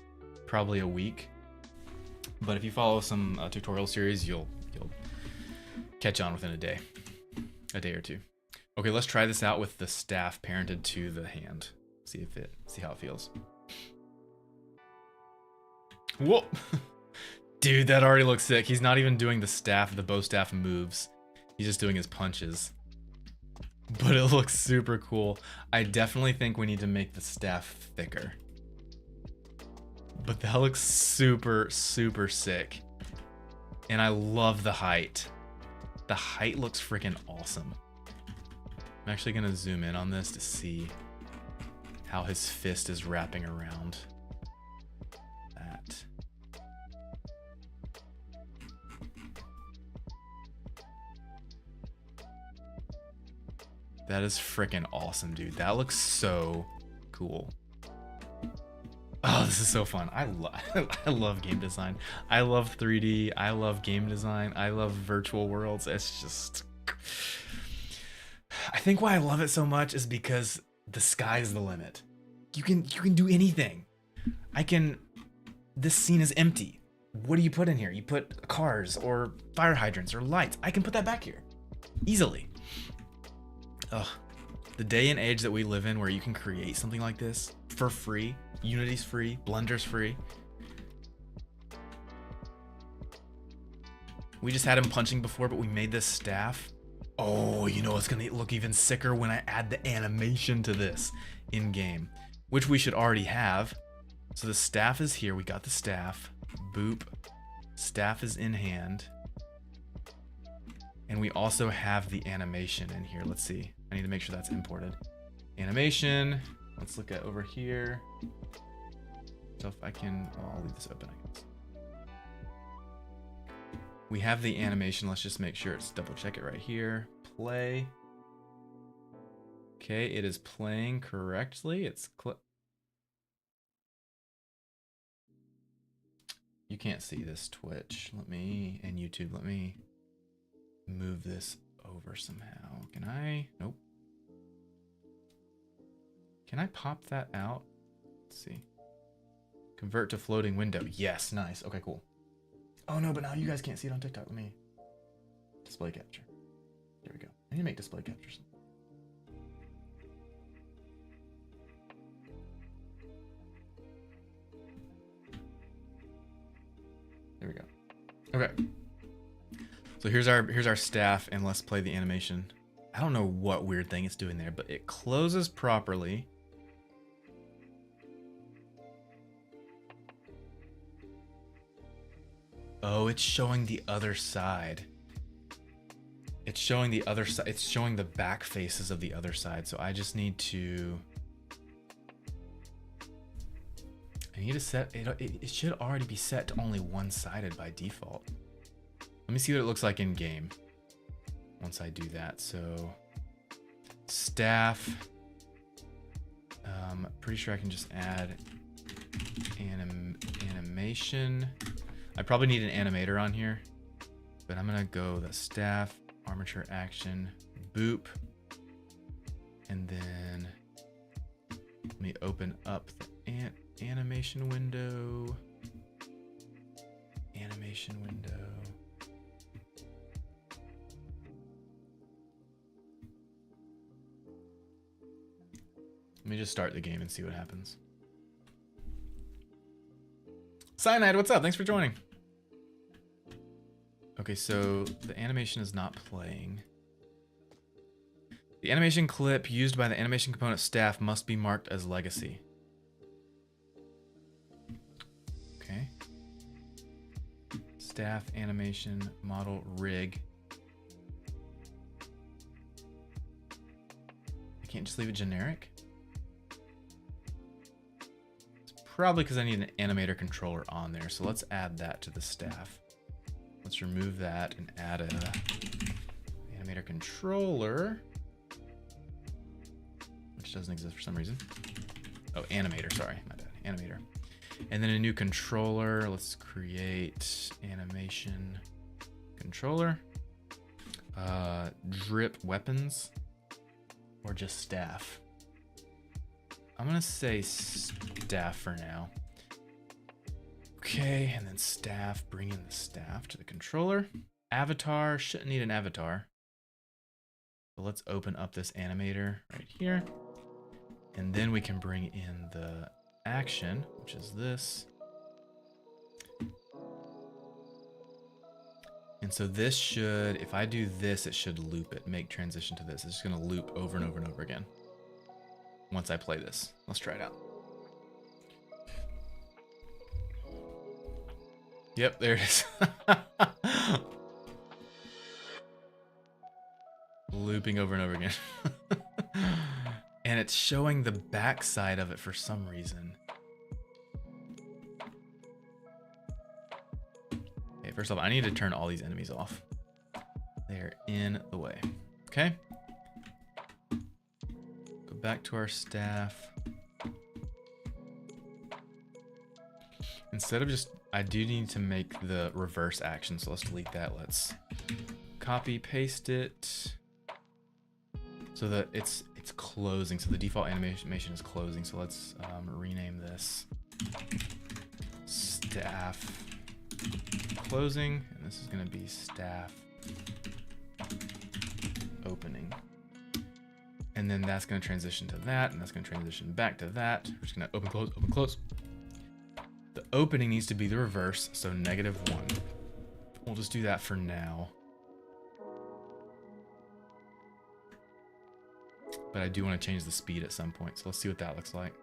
probably a week. But if you follow some tutorial series, you'll catch on within a day or two. Okay, let's try this out with the staff parented to the hand. See how it feels. Whoa, dude, that already looks sick. He's not even doing the bow staff moves. He's just doing his punches. But it looks super cool. I definitely think we need to make the staff thicker. But that looks super, super sick. And I love the height. The height looks freaking awesome. I'm actually gonna zoom in on this to see how his fist is wrapping around that. That is freaking awesome, dude. That looks so cool. Oh, this is so fun. I love game design. I love 3D. I love game design. I love virtual worlds. It's just... I think why I love it so much is because the sky's the limit. You can do anything. This scene is empty. What do you put in here? You put cars or fire hydrants or lights. I can put that back here easily. Ugh. The day and age that we live in where you can create something like this for free. Unity's free, Blender's free. We just had him punching before, but we made this staff. Oh, you know, it's gonna look even sicker when I add the animation to this in game, which we should already have. So the staff is here. We got the staff. Boop. Staff is in hand. And we also have the animation in here. Let's see. I need to make sure that's imported. Animation. Let's look at over here. So if I can, well, I'll leave this open, I guess. We have the animation. Let's just make sure it's double check it right here. Play. Okay, it is playing correctly. It's you can't see this, Twitch. And YouTube, let me move this over somehow. Can I? Nope. Can I pop that out? Let's see. Convert to floating window. Yes, nice. Okay, cool. Oh no, but now you guys can't see it on TikTok. Let me display capture. There we go. I need to make display captures. There we go. Okay. So here's our staff, and let's play the animation. I don't know what weird thing it's doing there, but it closes properly. Oh, it's showing the other side. It's showing the other side. It's showing the back faces of the other side. So I just need to... I need to set... It should already be set to only one-sided by default. Let me see what it looks like in game once I do that. So staff. Pretty sure I can just add animation. I probably need an animator on here, but I'm gonna go the staff, armature action, boop, and then let me open up the animation window. Animation window. Let me just start the game and see what happens. Cyanide, what's up? Thanks for joining. Okay, so the animation is not playing. The animation clip used by the animation component staff must be marked as legacy. Okay. Staff animation model rig. I can't just leave it generic? Probably because I need an animator controller on there. So let's add that to the staff. Let's remove that and add a animator controller, which doesn't exist for some reason. Oh, animator, sorry, my bad, animator. And then a new controller. Let's create animation controller. Drip weapons or just staff. I'm gonna say staff for now. Okay, and then staff, bring in the staff to the controller. Avatar, shouldn't need an avatar. So let's open up this animator right here. And then we can bring in the action, which is this. And so this should, if I do this, it should loop it, make transition to this. It's just gonna loop over and over and over again. Once I play this. Let's try it out. Yep, there it is. Looping over and over again. And it's showing the back side of it for some reason. Okay, first off, I need to turn all these enemies off. They're in the way. Okay. Back to our staff. Instead of just, I do need to make the reverse action, so let's delete that. Let's copy paste it so that it's closing. So the default animation is closing. So let's rename this staff closing, and this is going to be staff opening. And then that's going to transition to that, and that's going to transition back to that. We're just going to open, close, open, close. The opening needs to be the reverse, so -1. We'll just do that for now. But I do want to change the speed at some point, so let's see what that looks like.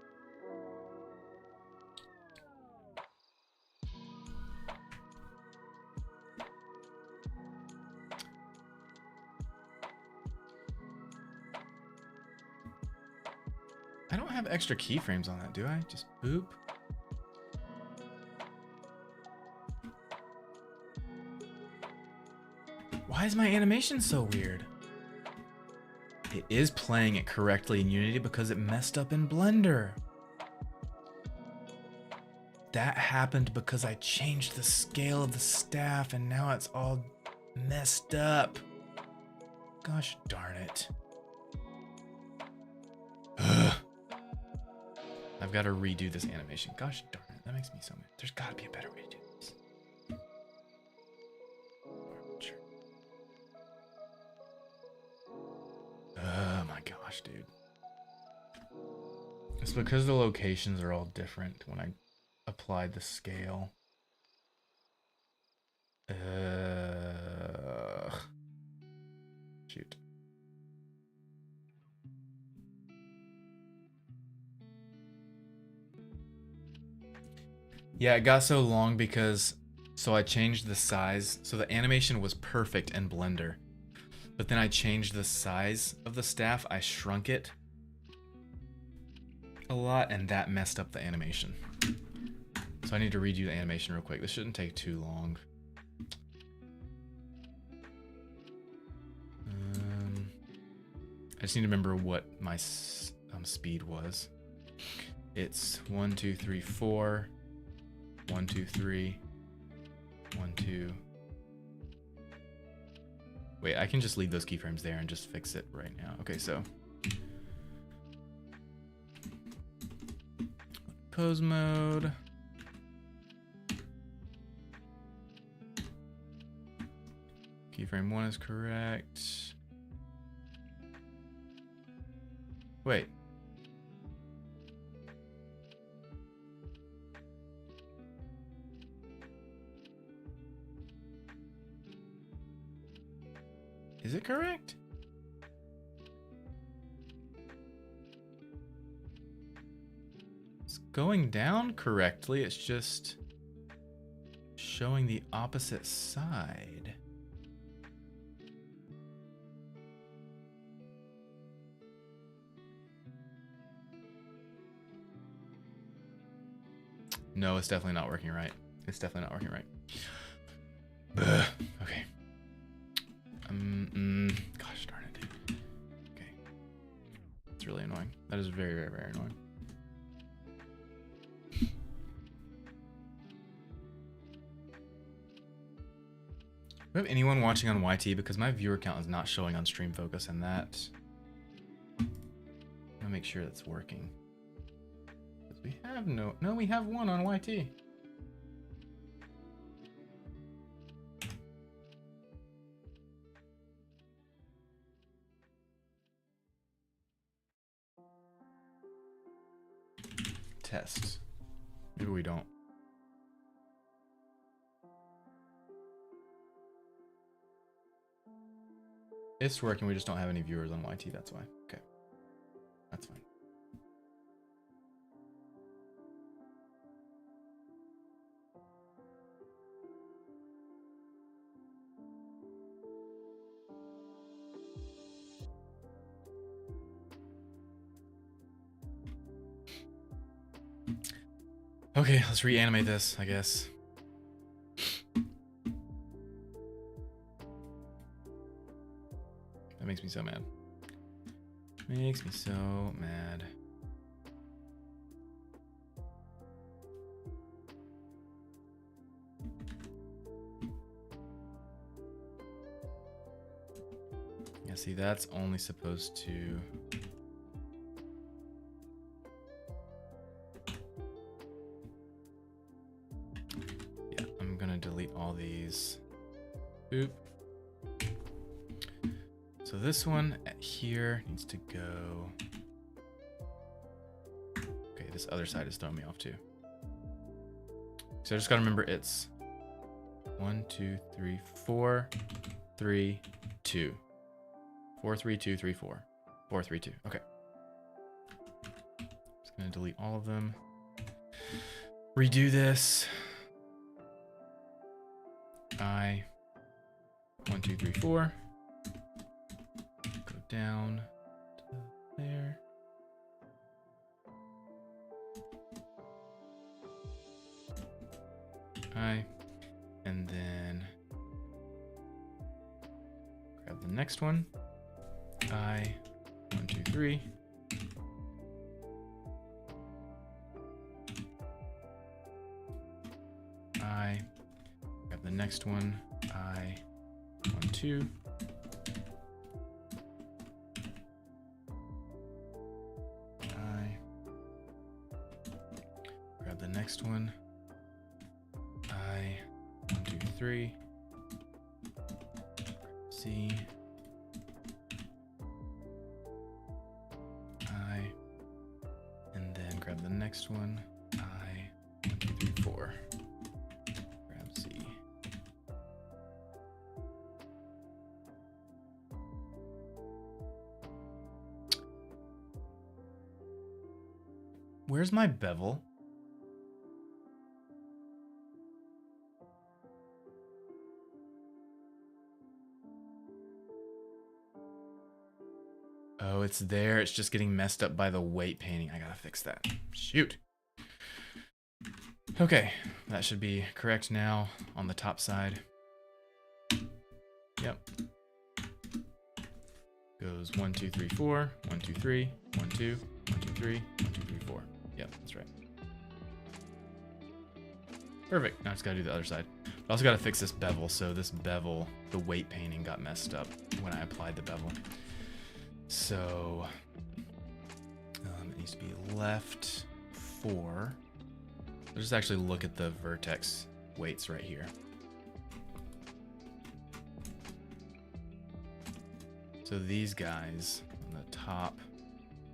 have extra keyframes on that, do I? Just boop. Why is my animation so weird? It is playing it correctly in Unity because it messed up in Blender. That happened because I changed the scale of the staff and now it's all messed up. Gosh darn it. Ugh. I've got to redo this animation. Gosh darn it. That makes me so mad. There's got to be a better way to do this. Oh my gosh, dude. It's because the locations are all different when I applied the scale. Shoot. Yeah, it got so long because I changed the size. So the animation was perfect in Blender. But then I changed the size of the staff. I shrunk it a lot and that messed up the animation. So I need to redo the animation real quick. This shouldn't take too long. I just need to remember what my speed was. It's 1, 2, 3, 4. 1, 2, 3. 1, 2. Wait, I can just leave those keyframes there and just fix it right now. Okay, so pose mode. Keyframe 1 is correct. Wait. Is it correct? It's going down correctly. It's just showing the opposite side. No, it's definitely not working right. It's definitely not working right. Okay. Gosh darn it, dude. Okay. It's really annoying. That is very, very, very annoying. Do we have anyone watching on YT? Because my viewer count is not showing on Stream Focus, and that... I'm gonna make sure that's working. Because we have no... No, we have one on YT. Test. Maybe we don't. It's working, we just don't have any viewers on YT, that's why. Okay. That's fine. Okay, let's reanimate this, I guess. That makes me so mad. Makes me so mad. Yeah, see, that's only supposed to... delete all these. Oop. So this one here needs to go. Okay, this other side is throwing me off too. So I just gotta remember it's 1, 2, 3, 4, 3, 2. 4, 3, 2, 3, 4. 4, 3, 2. Okay. Just gonna delete all of them. Redo this. 1, 2, 3, 4. Go down to there. I, and then grab the next one. I, 1, 2, 3. I, grab the next one. I, 1, 2. I, grab the next one. I, 1, 2, 3. C. I, and then grab the next one. I, 1, 2, 3, 4. Grab C. Where's my bevel? Oh, it's there. It's just getting messed up by the weight painting. I gotta fix that. Shoot. Okay, that should be correct now on the top side. Yep. Goes 1, 2, 3, 4. 1, 2, 3. 1, 2. 1, 2, 3. 1, 2, 3, 4. Yep, that's right. Perfect. Now I just gotta do the other side. I also gotta fix this bevel. So this bevel, the weight painting got messed up when I applied the bevel. So it needs to be left 4. Let's just actually look at the vertex weights right here. So these guys on the top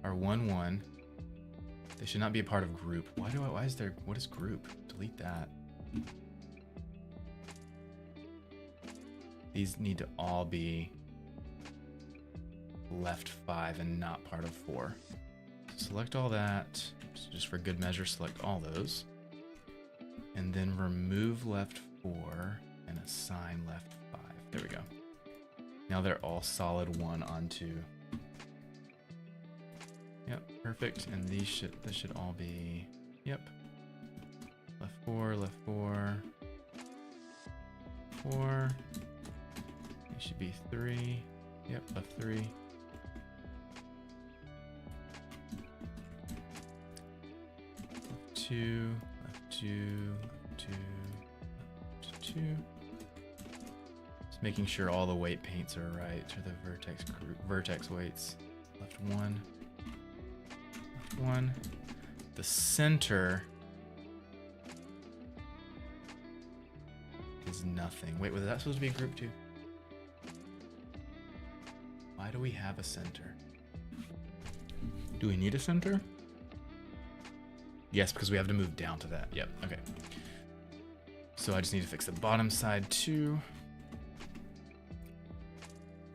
are 1, 1. They should not be a part of group. Why is there, what is group? Delete that. These need to all be left 5 and not part of 4. Select all that. So just for good measure, select all those. And then remove left 4 and assign left 5. There we go. Now they're all solid 1 on 2. Yep, perfect. And this should all be, yep. Left 4, left 4. 4. It should be 3. Yep, left 3. Left 2, left 2, left 2, left 2. Just making sure all the weight paints are right, or the vertex weights. Left 1. Left 1. The center is nothing. Wait, was that supposed to be group 2? Why do we have a center? Do we need a center? Yes, because we have to move down to that. Yep, okay. So I just need to fix the bottom side too.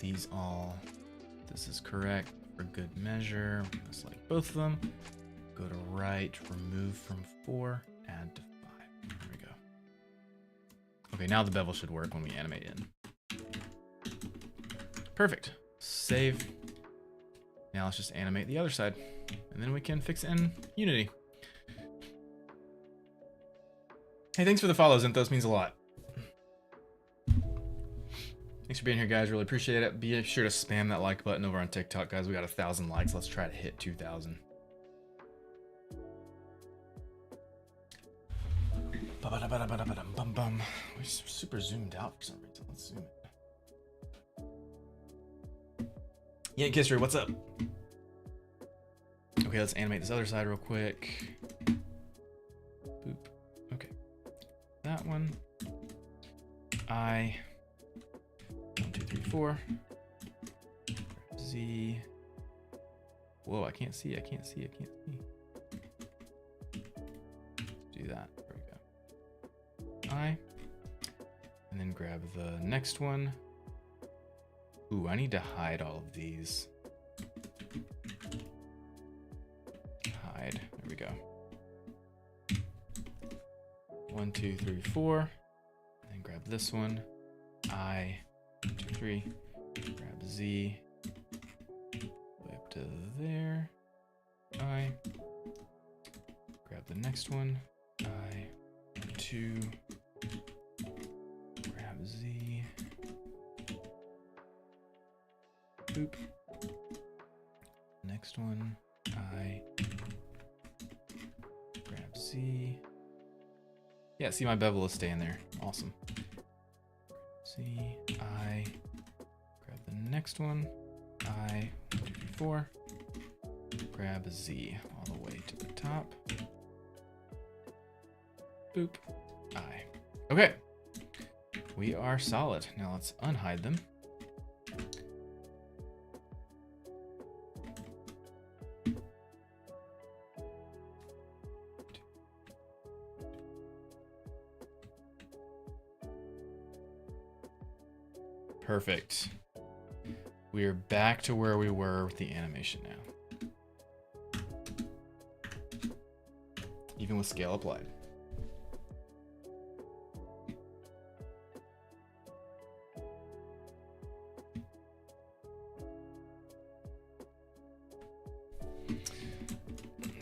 These all, this is correct for good measure. I'm gonna select both of them. Go to right, remove from 4, add to 5. There we go. Okay, now the bevel should work when we animate in. Perfect. Save. Now let's just animate the other side, and then we can fix it in Unity. Hey, thanks for the follows, Zinthos, means a lot. Thanks for being here, guys. Really appreciate it. Be sure to spam that like button over on TikTok, guys. We got 1,000 likes. Let's try to hit 2,000. We're super zoomed out for some reason. Let's zoom it. Yeah, Kissery, what's up? Okay, let's animate this other side real quick. Boop. Okay. That one. 1, 2, 3, 4. Z. Whoa, I can't see. Do that. There we go. And then grab the next one. Ooh, I need to hide all of these. Hide. There we go. 1, 2, 3, 4. And then grab this one. 1, 2, 3. Grab Z. Way up to there. I. Grab the next one. 1, 2. Grab Z. Boop. Next one, I. Grab Z. Yeah, see my bevel is staying there. Awesome. Z, I. Grab the next one. I, 1, 2, 3, 4. Grab a Z all the way to the top. Boop. I. Okay. We are solid. Now let's unhide them. Perfect. We are back to where we were with the animation now. Even with scale applied.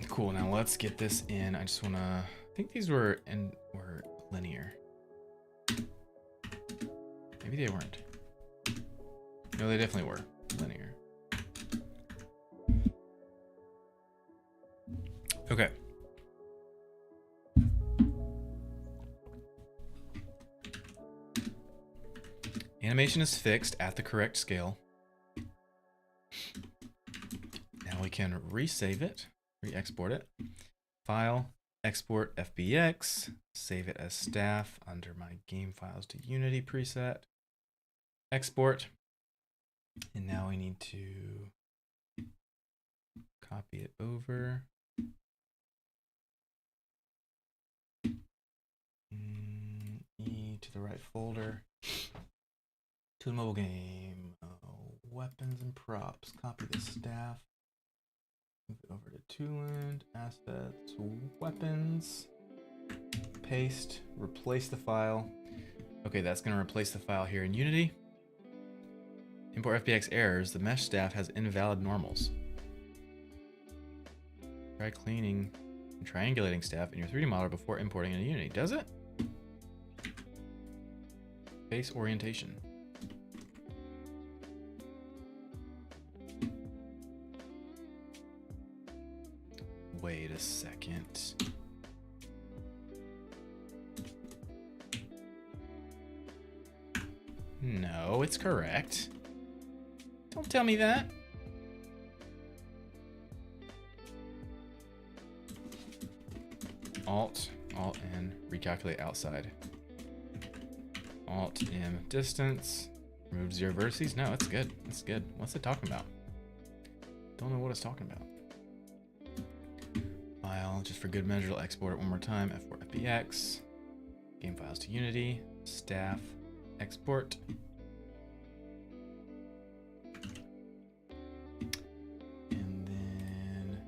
Cool, now let's get this in. I just wanna, I think these were linear. Maybe they weren't. No, they definitely were linear. Okay. Animation is fixed at the correct scale. Now we can resave it, re-export it. File, export FBX, save it as staff under my game files to Unity preset. Export. And now we need to copy it over. E to the right folder. To the mobile game. Weapons and props. Copy the staff. Move it over to Tooland. Assets. Weapons. Paste. Replace the file. Okay, that's going to replace the file here in Unity. Import FBX errors. The mesh staff has invalid normals. Try cleaning and triangulating staff in your 3D modeler before importing into Unity. Does it? Face orientation. Wait a second. No, it's correct. Don't tell me that. Alt N, recalculate outside. Alt M, distance. Remove 0 vertices. No, that's good. That's good. What's it talking about? Don't know what it's talking about. File, just for good measure, I'll export it one more time. F4 FBX. Game files to Unity. Staff. Export. And then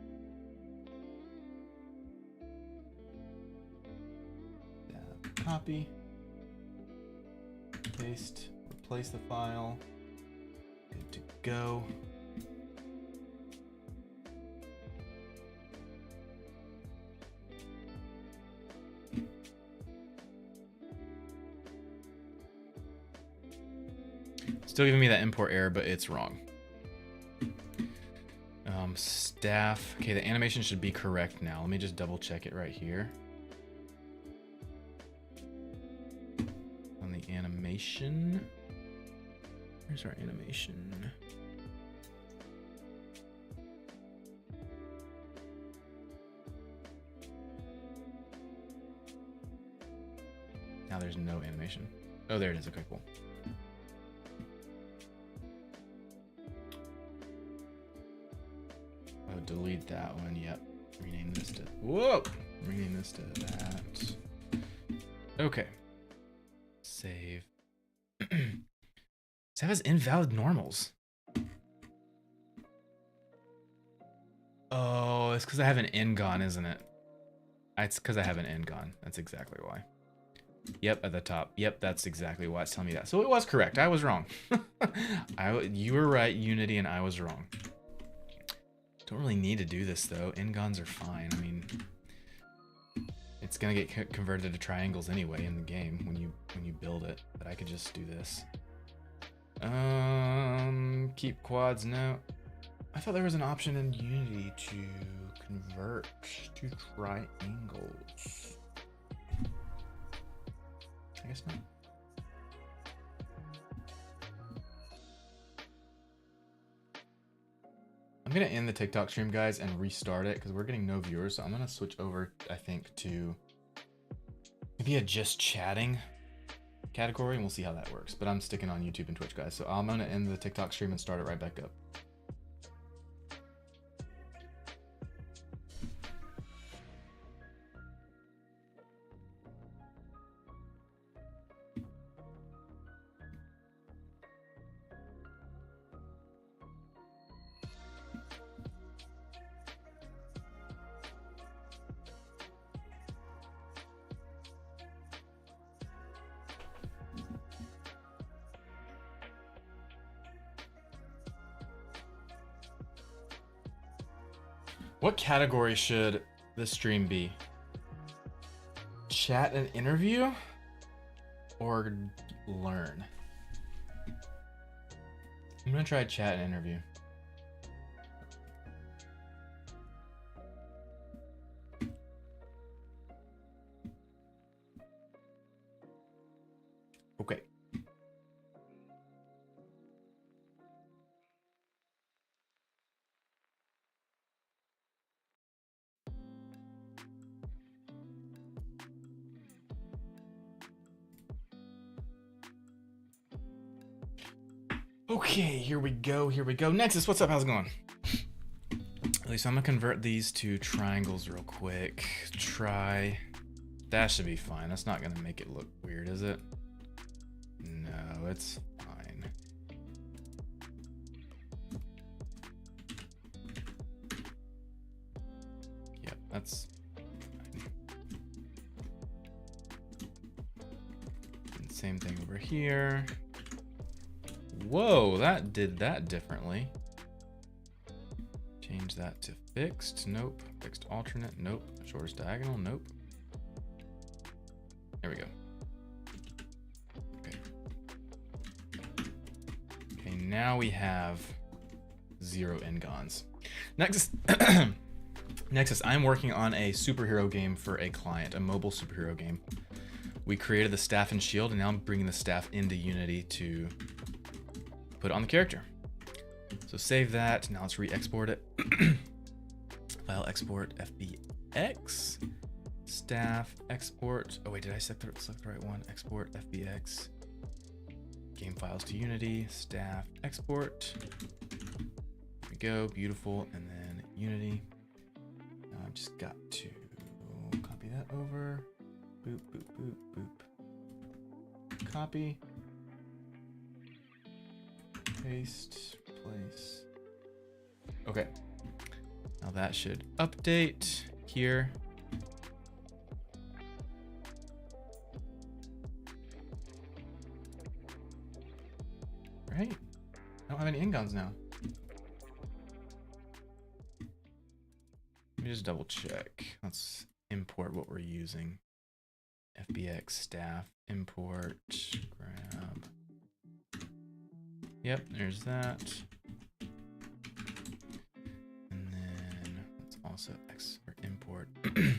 copy. Paste. Replace the file. Good to go. Still giving me that import error, but it's wrong. Staff. Okay, the animation should be correct now. Let me just double check it right here. On the animation. Where's our animation? Now there's no animation. Oh, there it is. Okay, cool. Oh, delete that one. Yep. Rename this to. Whoa! Rename this to that. Okay. Save. Save has invalid normals. Oh, it's because I have an NGON, isn't it? It's because I have an NGON. That's exactly why. Yep, at the top. Yep, that's exactly why it's telling me that. So it was correct. I was wrong. You were right, Unity, and I was wrong. Don't really need to do this though. NGONs are fine. I mean, it's gonna get converted to triangles anyway in the game when you build it. But I could just do this. Keep quads. No, I thought there was an option in Unity to convert to triangles. I guess not. I'm gonna end the TikTok stream, guys, and restart it because we're getting no viewers. So I'm gonna switch over, I think, to maybe a just chatting category, and we'll see how that works. But I'm sticking on YouTube and Twitch, guys. So I'm gonna end the TikTok stream and start it right back up. What category should this stream be? Chat and interview or learn? I'm gonna try chat and interview. Okay. Okay, here we go, here we go. Nexus, what's up? How's it going? At least I'm gonna convert these to triangles real quick. Try. That should be fine. That's not gonna make it look weird, is it? No, it's fine. Yep, that's fine. And same thing over here. Whoa, that did that differently. Change that to fixed. Nope. Fixed alternate. Nope. Shortest diagonal. Nope. There we go. Okay. Okay, now we have 0 n-gons. Nexus, Nexus, I'm working on a superhero game for a client, a mobile superhero game. We created the staff and shield, and now I'm bringing the staff into Unity to put it on the character. So save that. Now let's re-export it. File export FBX. Staff export. Oh wait, did I select the right one? Export FBX. Game files to Unity. Staff export. There we go. Beautiful. And then Unity. Now I've just got to copy that over. Boop, boop, boop, boop. Copy. Paste, place. Okay. Now that should update here. Right? I don't have any n-gons now. Let me just double check. Let's import what we're using. FBX staff import grab. Yep, there's that. And then let's also import the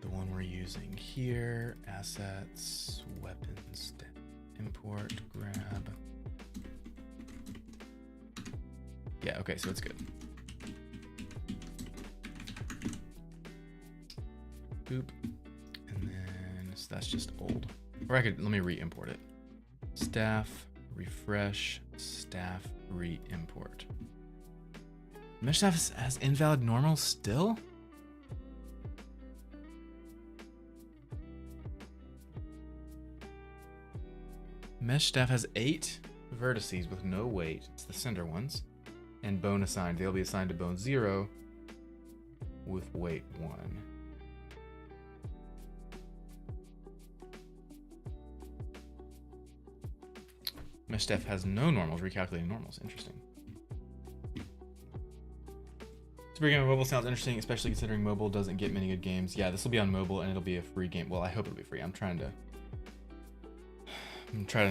one we're using here. Assets, weapons, import, grab. Yeah, okay, so it's good. Boop. And then so that's just old. Or let me re-import it. Staff. Refresh, staff, re-import. Mesh staff has invalid normals still? Mesh staff has 8 vertices with no weight. It's the center ones. And bone assigned. They'll be assigned to bone 0 with weight 1. Mesh staff has no normals, recalculating normals. Interesting. It's Free game on mobile sounds interesting, especially considering mobile doesn't get many good games. Yeah, this will be on mobile and it'll be a free game. Well, I hope it'll be free. I'm trying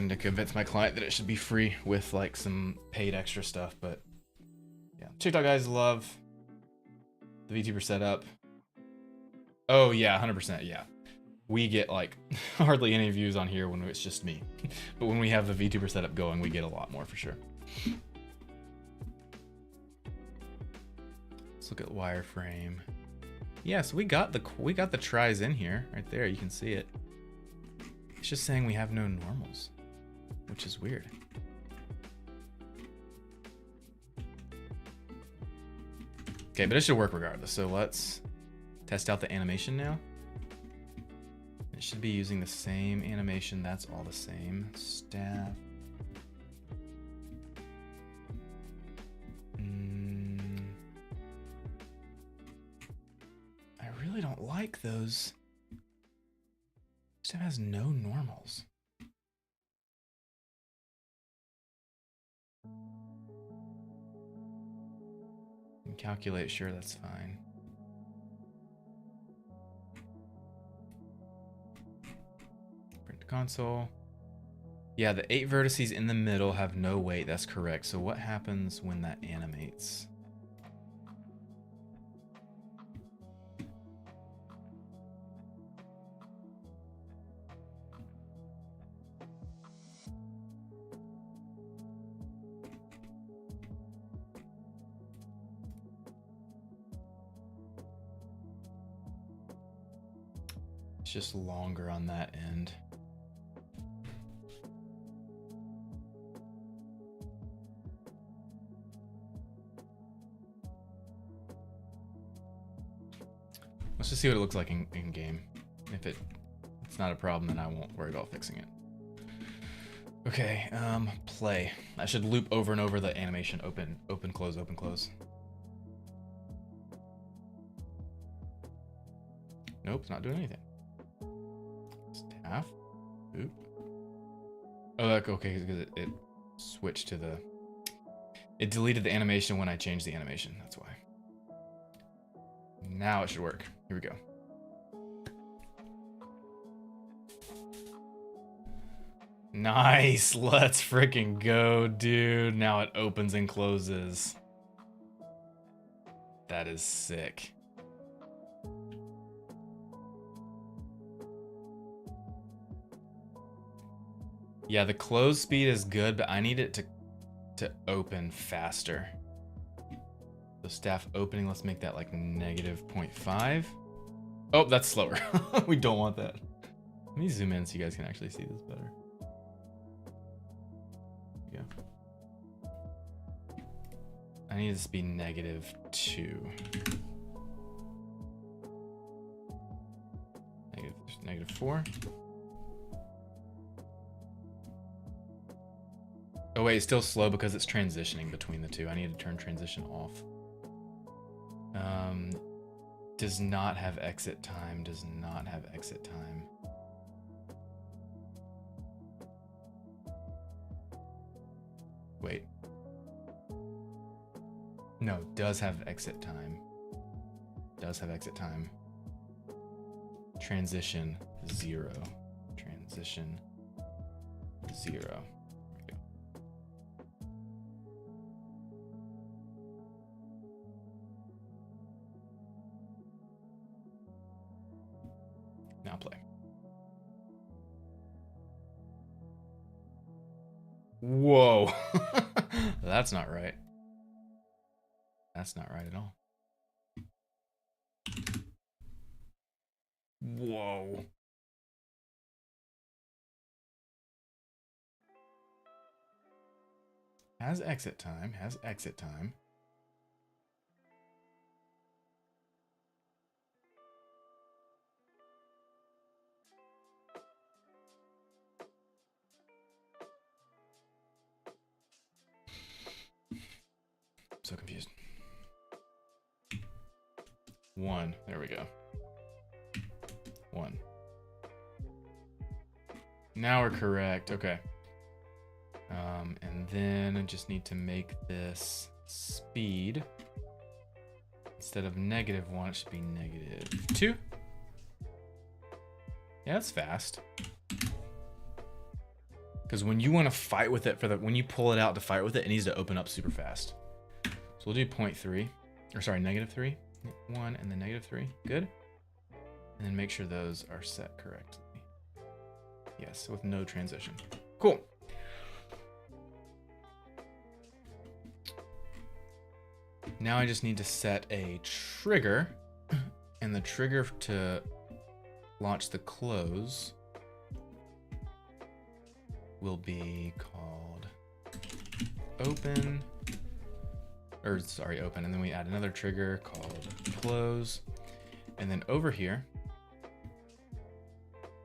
to convince my client that it should be free with like some paid extra stuff, but yeah. TikTok guys love the VTuber setup. Oh yeah, 100%. Yeah, we get like hardly any views on here when it's just me, but when we have the VTuber setup going, we get a lot more for sure. Let's look at wireframe. Yeah, so we got the tries in here right there. You can see it. It's just saying we have no normals, which is weird. Okay, but it should work regardless. So let's test out the animation now. It should be using the same animation. That's all the same. Staff. I really don't like those. Staff has no normals. And calculate, sure, that's fine. Print to console. Yeah, the 8 vertices in the middle have no weight, that's correct. So what happens when that animates? Just longer on that end. Let's just see what it looks like in game. If it's not a problem, then I won't worry about fixing it. Okay, play. I should loop over and over the animation. Open, close, open, close. Nope, it's not doing anything. Staff. Oop. Oh, okay, because it switched to the... It deleted the animation when I changed the animation, that's why. Now it should work. Here we go. Nice, let's freaking go, dude. Now it opens and closes. That is sick. Yeah, the close speed is good, but I need it to open faster. So staff opening, let's make that like -0.5. Oh, that's slower. We don't want that. Let me zoom in so you guys can actually see this better. Yeah. I need this to be -2. -4. Oh wait, it's still slow because it's transitioning between the two. I need to turn transition off. Does not have exit time, does not have exit time. Wait. No, does have exit time. Does have exit time. Transition 0. Transition 0. Now play. Whoa. That's not right. That's not right at all. Whoa. Has exit time, has exit time. So confused. 1. There we go. 1. Now we're correct. Okay. And then I just need to make this speed Instead of -1, it should be -2. Yeah, that's fast. Because when you want to fight with it when you pull it out to fight with it, it needs to open up super fast. So we'll do 0.3, or sorry, -3, 1, and then -3. Good. And then make sure those are set correctly. Yes, with no transition. Cool. Now I just need to set a trigger, and the trigger to launch the close will be called open, open, and then we add another trigger called close, and then over here,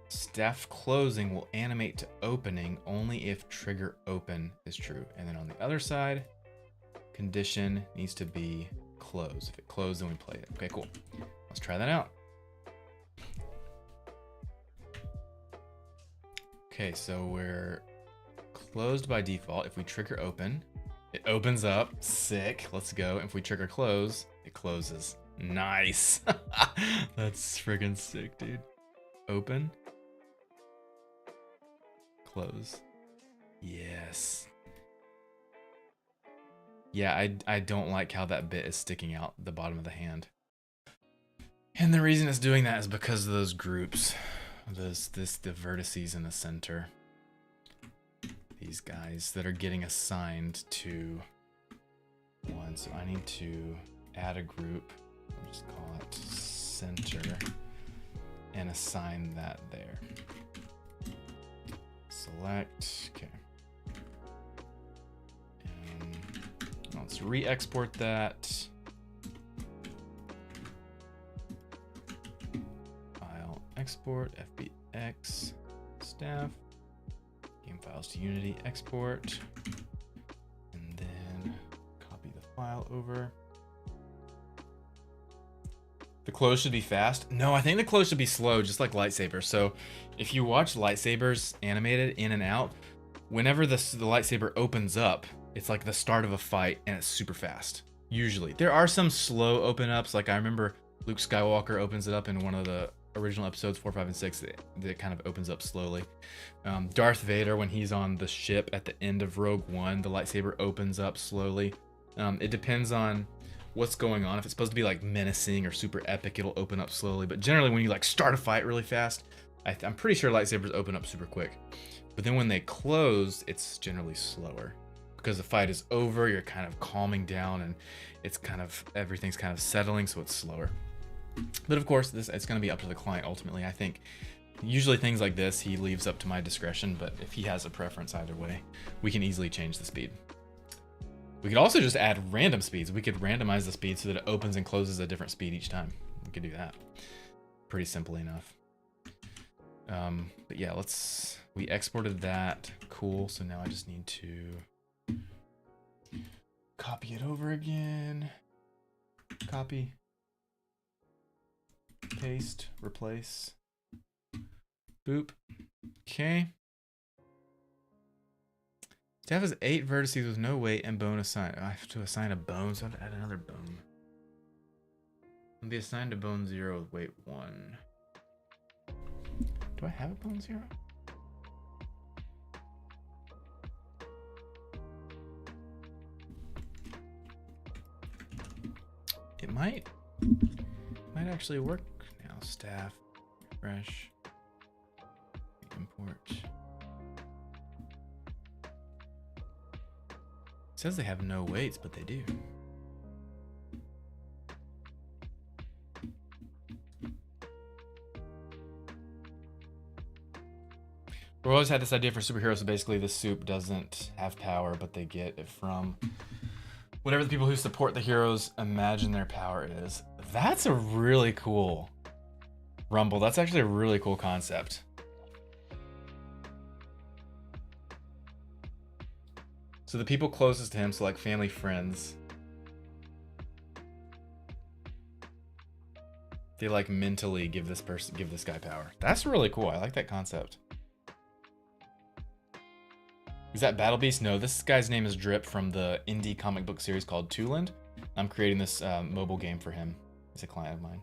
staff closing will animate to opening only if trigger open is true, and then on the other side, condition needs to be close. If it closed, then we play it. Okay, cool. Let's try that out. Okay, so we're closed by default. If we trigger open, it opens up. Sick. Let's go. If we trigger close, it closes. Nice. That's friggin' sick, dude. Open. Close. Yes. Yeah, I don't like how that bit is sticking out the bottom of the hand. And the reason it's doing that is because of those groups. The vertices in the center. These guys that are getting assigned to one. So I need to add a group. I'll just call it center and assign that there. Select, okay. And let's re-export that. File export, FBX, staff, game files to Unity, export, and then copy the file over. The close should be fast. No, I think the close should be slow, just like lightsabers. So if you watch lightsabers animated in and out, whenever the lightsaber opens up, it's like the start of a fight and it's super fast. Usually. There are some slow open ups. Like I remember Luke Skywalker opens it up in one of the original episodes 4, 5, and 6. It kind of opens up slowly. Darth Vader, when he's on the ship at the end of Rogue One, the lightsaber opens up slowly. It depends on what's going on. If it's supposed to be like menacing or super epic, it'll open up slowly. But generally when you like start a fight really fast, I'm pretty sure lightsabers open up super quick. But then when they close, it's generally slower. Because the fight is over, you're kind of calming down and it's kind of, everything's kind of settling, so it's slower. But of course, it's going to be up to the client ultimately. I think usually things like this, he leaves up to my discretion, but if he has a preference either way, we can easily change the speed. We could also just add random speeds. We could randomize the speed so that it opens and closes a different speed each time. We could do that. Pretty simply enough. But yeah, we exported that. Cool. So now I just need to copy it over again. Copy. Paste. Replace. Boop. Okay. Staff has 8 vertices with no weight and bone assigned. I have to assign a bone, so I have to add another bone. I'll be assigned to bone 0 with weight 1. Do I have a bone 0? It might actually work now. Staff, refresh, import. It says they have no weights, but they do. We've always had this idea for superheroes, so basically the soup doesn't have power, but they get it from whatever the people who support the heroes imagine their power is. That's a really cool Rumble. That's actually a really cool concept. So the people closest to him, so like family, friends, they like mentally give this guy power. That's really cool. I like that concept. Is that Battle Beast? No, this guy's name is Drip from the indie comic book series called Tooland. I'm creating this mobile game for him. He's a client of mine.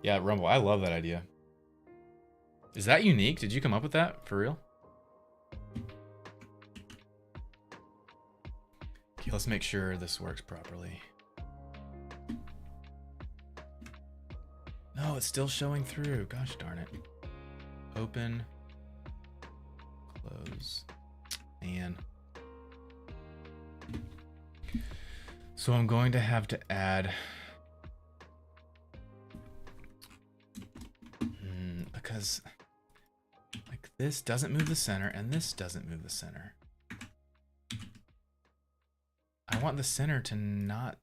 Yeah, Rumble, I love that idea. Is that unique? Did you come up with that for real? Okay, let's make sure this works properly. No, it's still showing through. Gosh darn it. Open. Close. Man. So I'm going to have to add... because like this doesn't move the center and this doesn't move the center. I want the center to not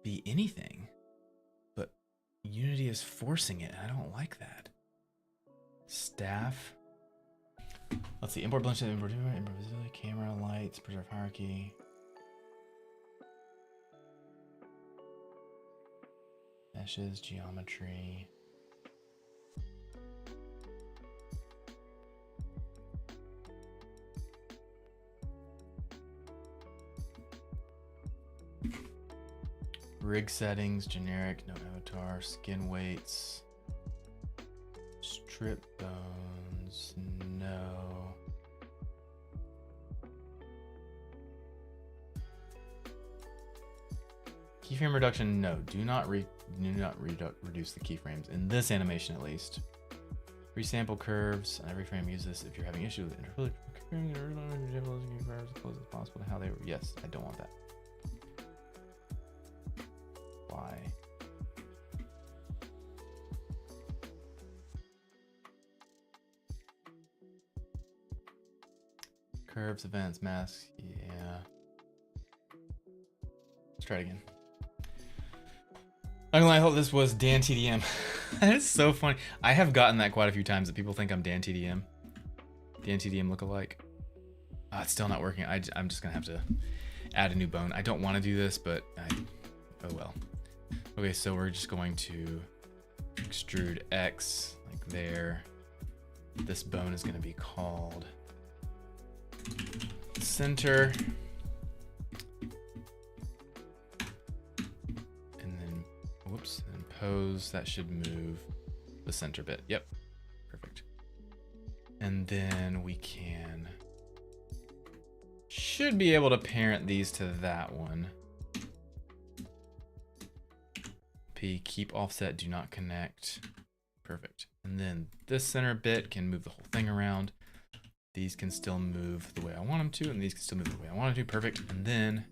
be anything, but Unity is forcing it, and I don't like that. Staff. Let's see. Import blend, import visibility, camera, lights, preserve hierarchy. Meshes, geometry. Rig settings, generic, no avatar, skin weights, strip bones, no. Keyframe reduction, no. Do not reduce the keyframes in this animation at least. Resample curves on every frame. Use this if you're having issues with it. As close as possible to how they were. Yes, I don't want that. Why? Curves, events, masks. Yeah. Let's try it again. I'm gonna lie, I thought this was Dan TDM. That is so funny. I have gotten that quite a few times that people think I'm Dan TDM. Dan TDM lookalike. It's still not working. I'm just gonna have to add a new bone. I don't want to do this, but oh well. Okay, so we're just going to extrude X like there. This bone is gonna be called center. Whoops, and pose, that should move the center bit. Yep, perfect. And then we should be able to parent these to that one. P, keep offset, do not connect. Perfect. And then this center bit can move the whole thing around. These can still move the way I want them to, and these can still move the way I want them to. Perfect. And then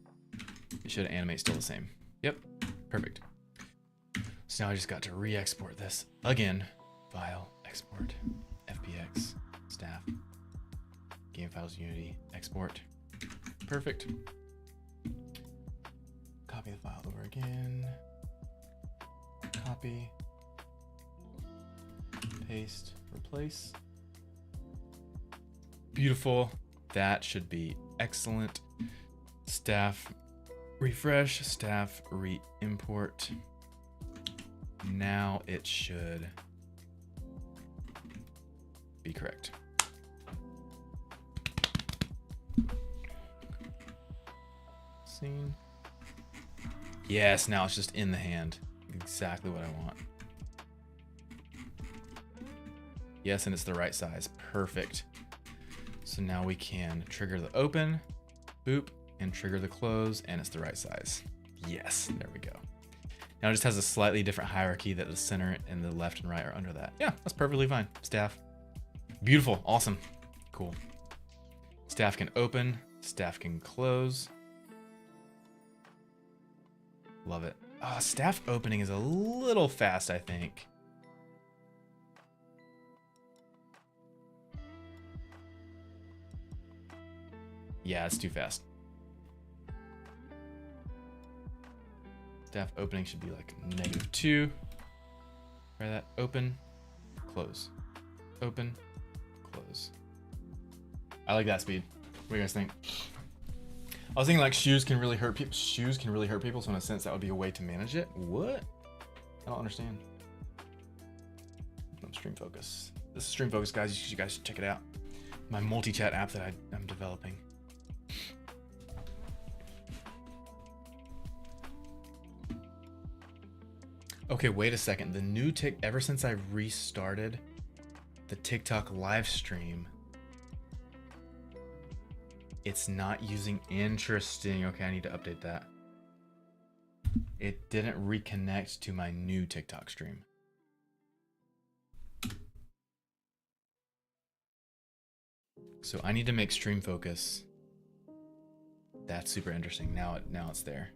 it should animate still the same. Yep, perfect. So now I just got to re-export this again. File, export, FBX, staff, game files, Unity, export. Perfect. Copy the file over again. Copy, paste, replace. Beautiful. That should be excellent. Staff, refresh, staff, re-import. Now it should be correct. Scene. Yes, now it's just in the hand. Exactly what I want. Yes, and it's the right size. Perfect. So now we can trigger the open, boop, and trigger the close, and it's the right size. Yes, there we go. Now it just has a slightly different hierarchy that the center and the left and right are under that. Yeah, that's perfectly fine. Staff. Beautiful. Awesome. Cool. Staff can open. Staff can close. Love it. Oh, staff opening is a little fast, I think. Yeah, it's too fast. Staff opening should be like -2. Try that. Open, close, open, close. I like that speed. What do you guys think? I was thinking like shoes can really hurt people. Shoes can really hurt people, so in a sense that would be a way to manage it. What? I don't understand. No, Stream Focus. This is Stream Focus, guys. You guys should check it out. my multi-chat app that I'm developing. Okay, wait a second. The new ever since I restarted the TikTok live stream, it's not using. Interesting. Okay, I need to update that. It didn't reconnect to my new TikTok stream. So I need to make stream focus. That's super interesting. Now it's there.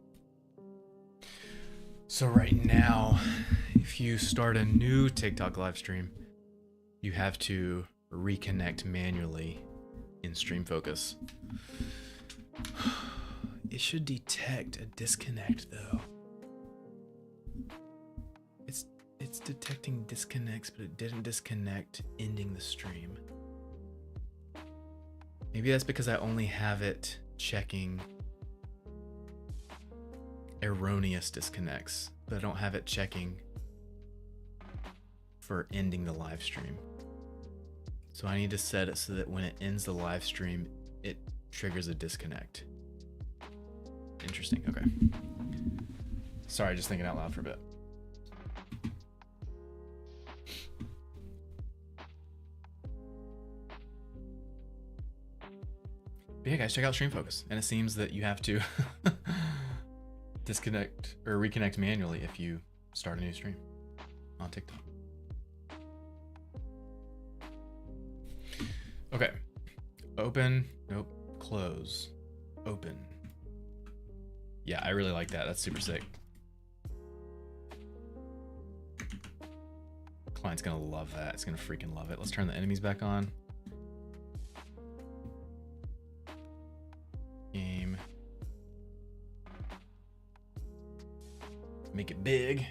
So right now, if you start a new TikTok live stream, you have to reconnect manually in stream focus. It should detect a disconnect though. It's detecting disconnects, but it didn't disconnect ending the stream. Maybe that's because I only have it checking erroneous disconnects, but I don't have it checking for ending the live stream. So I need to set it so that when it ends the live stream, it triggers a disconnect. Interesting, okay. Sorry, just thinking out loud for a bit. But yeah, guys, check out Stream Focus. And it seems that you have to disconnect or reconnect manually if you start a new stream on TikTok. Okay. Open. Nope. Close. Open. Yeah, I really like that. That's super sick. Client's gonna love that. It's gonna freaking love it. Let's turn the enemies back on. Game. Make it big.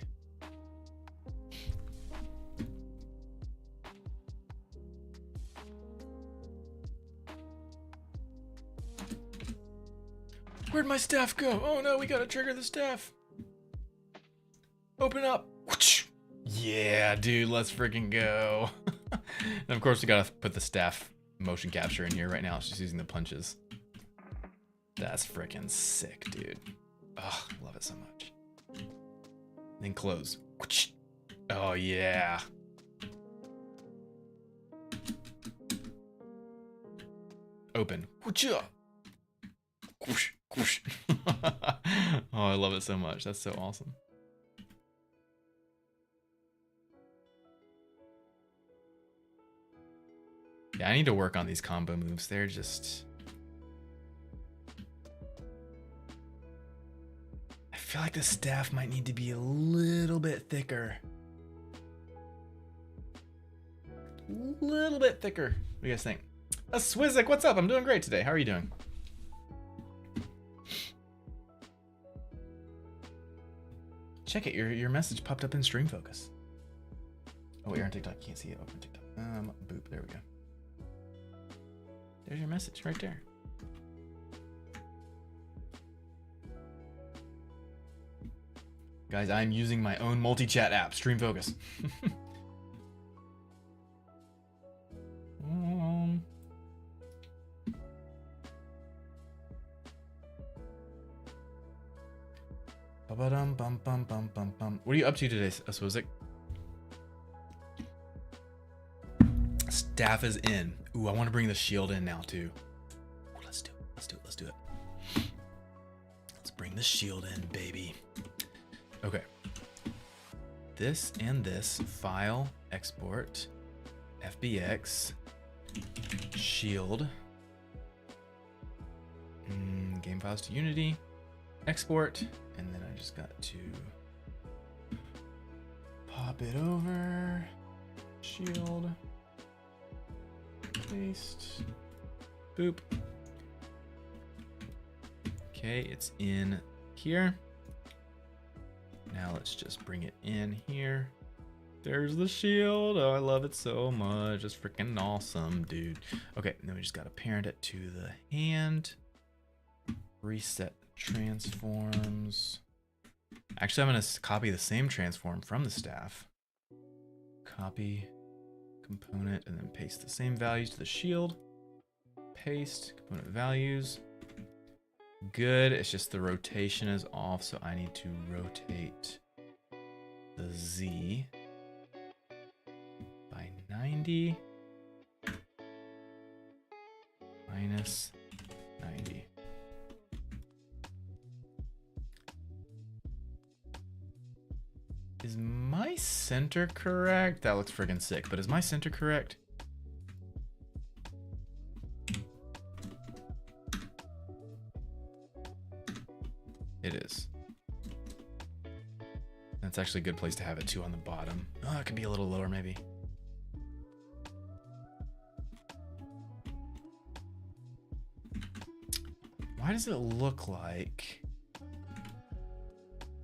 Where'd my staff go? Oh no, we gotta trigger the staff. Open up. Yeah, dude, let's freaking go. And of course we gotta put the staff motion capture in here right now. It's just using the punches. That's freaking sick, dude. Oh, love it so much. Then close. Oh yeah. Open. Oh, I love it so much. That's so awesome. Yeah, I need to work on these combo moves. They're just... I feel like the staff might need to be a little bit thicker. A little bit thicker. What do you guys think? Swizzik, what's up? I'm doing great today. How are you doing? Check it. Your message popped up in Stream Focus. Oh, wait, you're on TikTok. You can't see it. Open TikTok. Boop. There we go. There's your message right there. Guys, I'm using my own multi-chat app, Stream Focus. What are you up to today, Swizzik? Staff is in. Ooh, I want to bring the shield in now too. Ooh, let's do it. Let's bring the shield in, baby. Okay. This and this, file, export, FBX, shield, game files to Unity, export, and then I just got to pop it over, shield, paste, boop. Okay, it's in here. Now let's just bring it in here. There's the shield. Oh, I love it so much. It's freaking awesome, dude. Okay, then we just gotta parent it to the hand. Reset transforms. Actually, I'm gonna copy the same transform from the staff. Copy component and then paste the same values to the shield. paste, component values. Good, it's just the rotation is off, so I need to rotate the Z by 90 minus 90. Is my center correct? That looks friggin' sick, but is my center correct? It is. That's actually a good place to have it too on the bottom. Oh, it could be a little lower maybe. Why does it look like...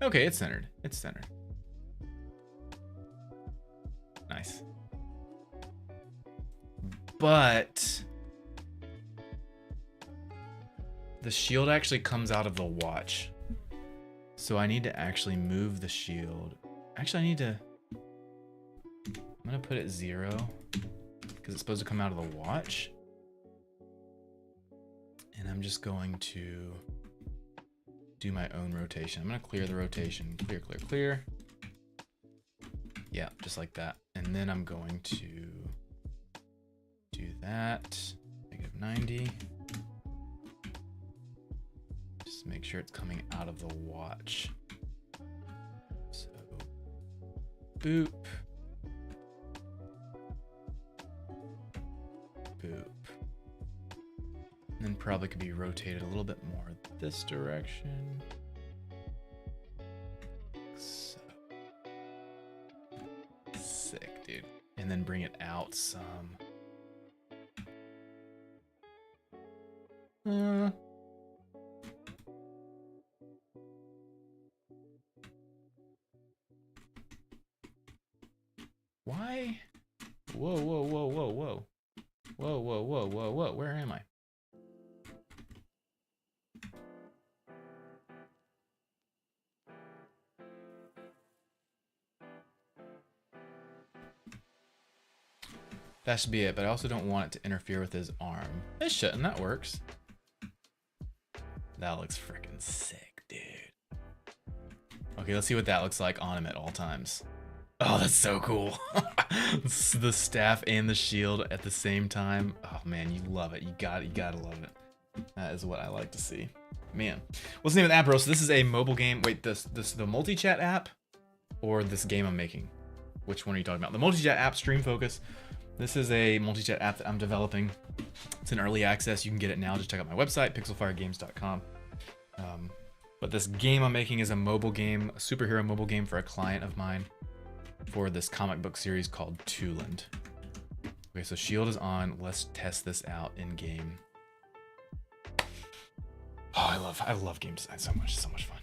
Okay, it's centered. It's centered. Nice. But the shield actually comes out of the watch. So I need to actually move the shield. Actually, I need to... I'm gonna put it 0 because it's supposed to come out of the watch. And I'm just going to do my own rotation. I'm gonna clear the rotation. Clear, clear, clear. Yeah, just like that. And then I'm going to do that. -90. Just make sure it's coming out of the watch. So, boop. Boop. And then probably could be rotated a little bit more this direction. So. Sick, dude. And then bring it out some. Why? Whoa, whoa, whoa, whoa, whoa. Whoa, whoa, whoa, whoa, whoa. Where am I? That should be it, but I also don't want it to interfere with his arm. It shouldn't, that works. That looks freaking sick, dude. Okay, let's see what that looks like on him at all times. Oh, that's so cool. The staff and the shield at the same time. Oh man, you love it. You gotta love it. That is what I like to see. Man, what's the name of the app, bro? So this is a mobile game. Wait, the multi-chat app or this game I'm making? Which one are you talking about? The multi-chat app, Stream Focus. This is a multi-chat app that I'm developing. It's in early access. You can get it now. Just check out my website, pixelfiregames.com. But this game I'm making is a mobile game, a superhero mobile game for a client of mine for this comic book series called Tooland. Okay, so shield is on. Let's test this out in game. Oh, I love game design so much. It's so much fun.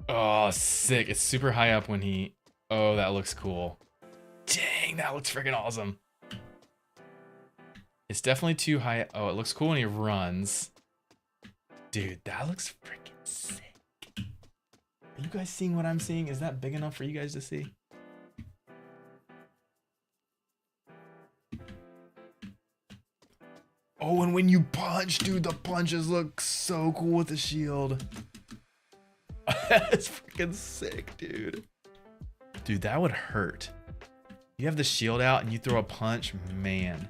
Oh, sick. It's super high up when he... Oh, that looks cool. Dang, that looks freaking awesome. It's definitely too high. Oh, it looks cool when he runs. Dude, that looks freaking sick. Are you guys seeing what I'm seeing? Is that big enough for you guys to see? Oh, and when you punch, dude, the punches look so cool with the shield. That's freaking sick, dude. Dude, that would hurt. You have the shield out and you throw a punch, man.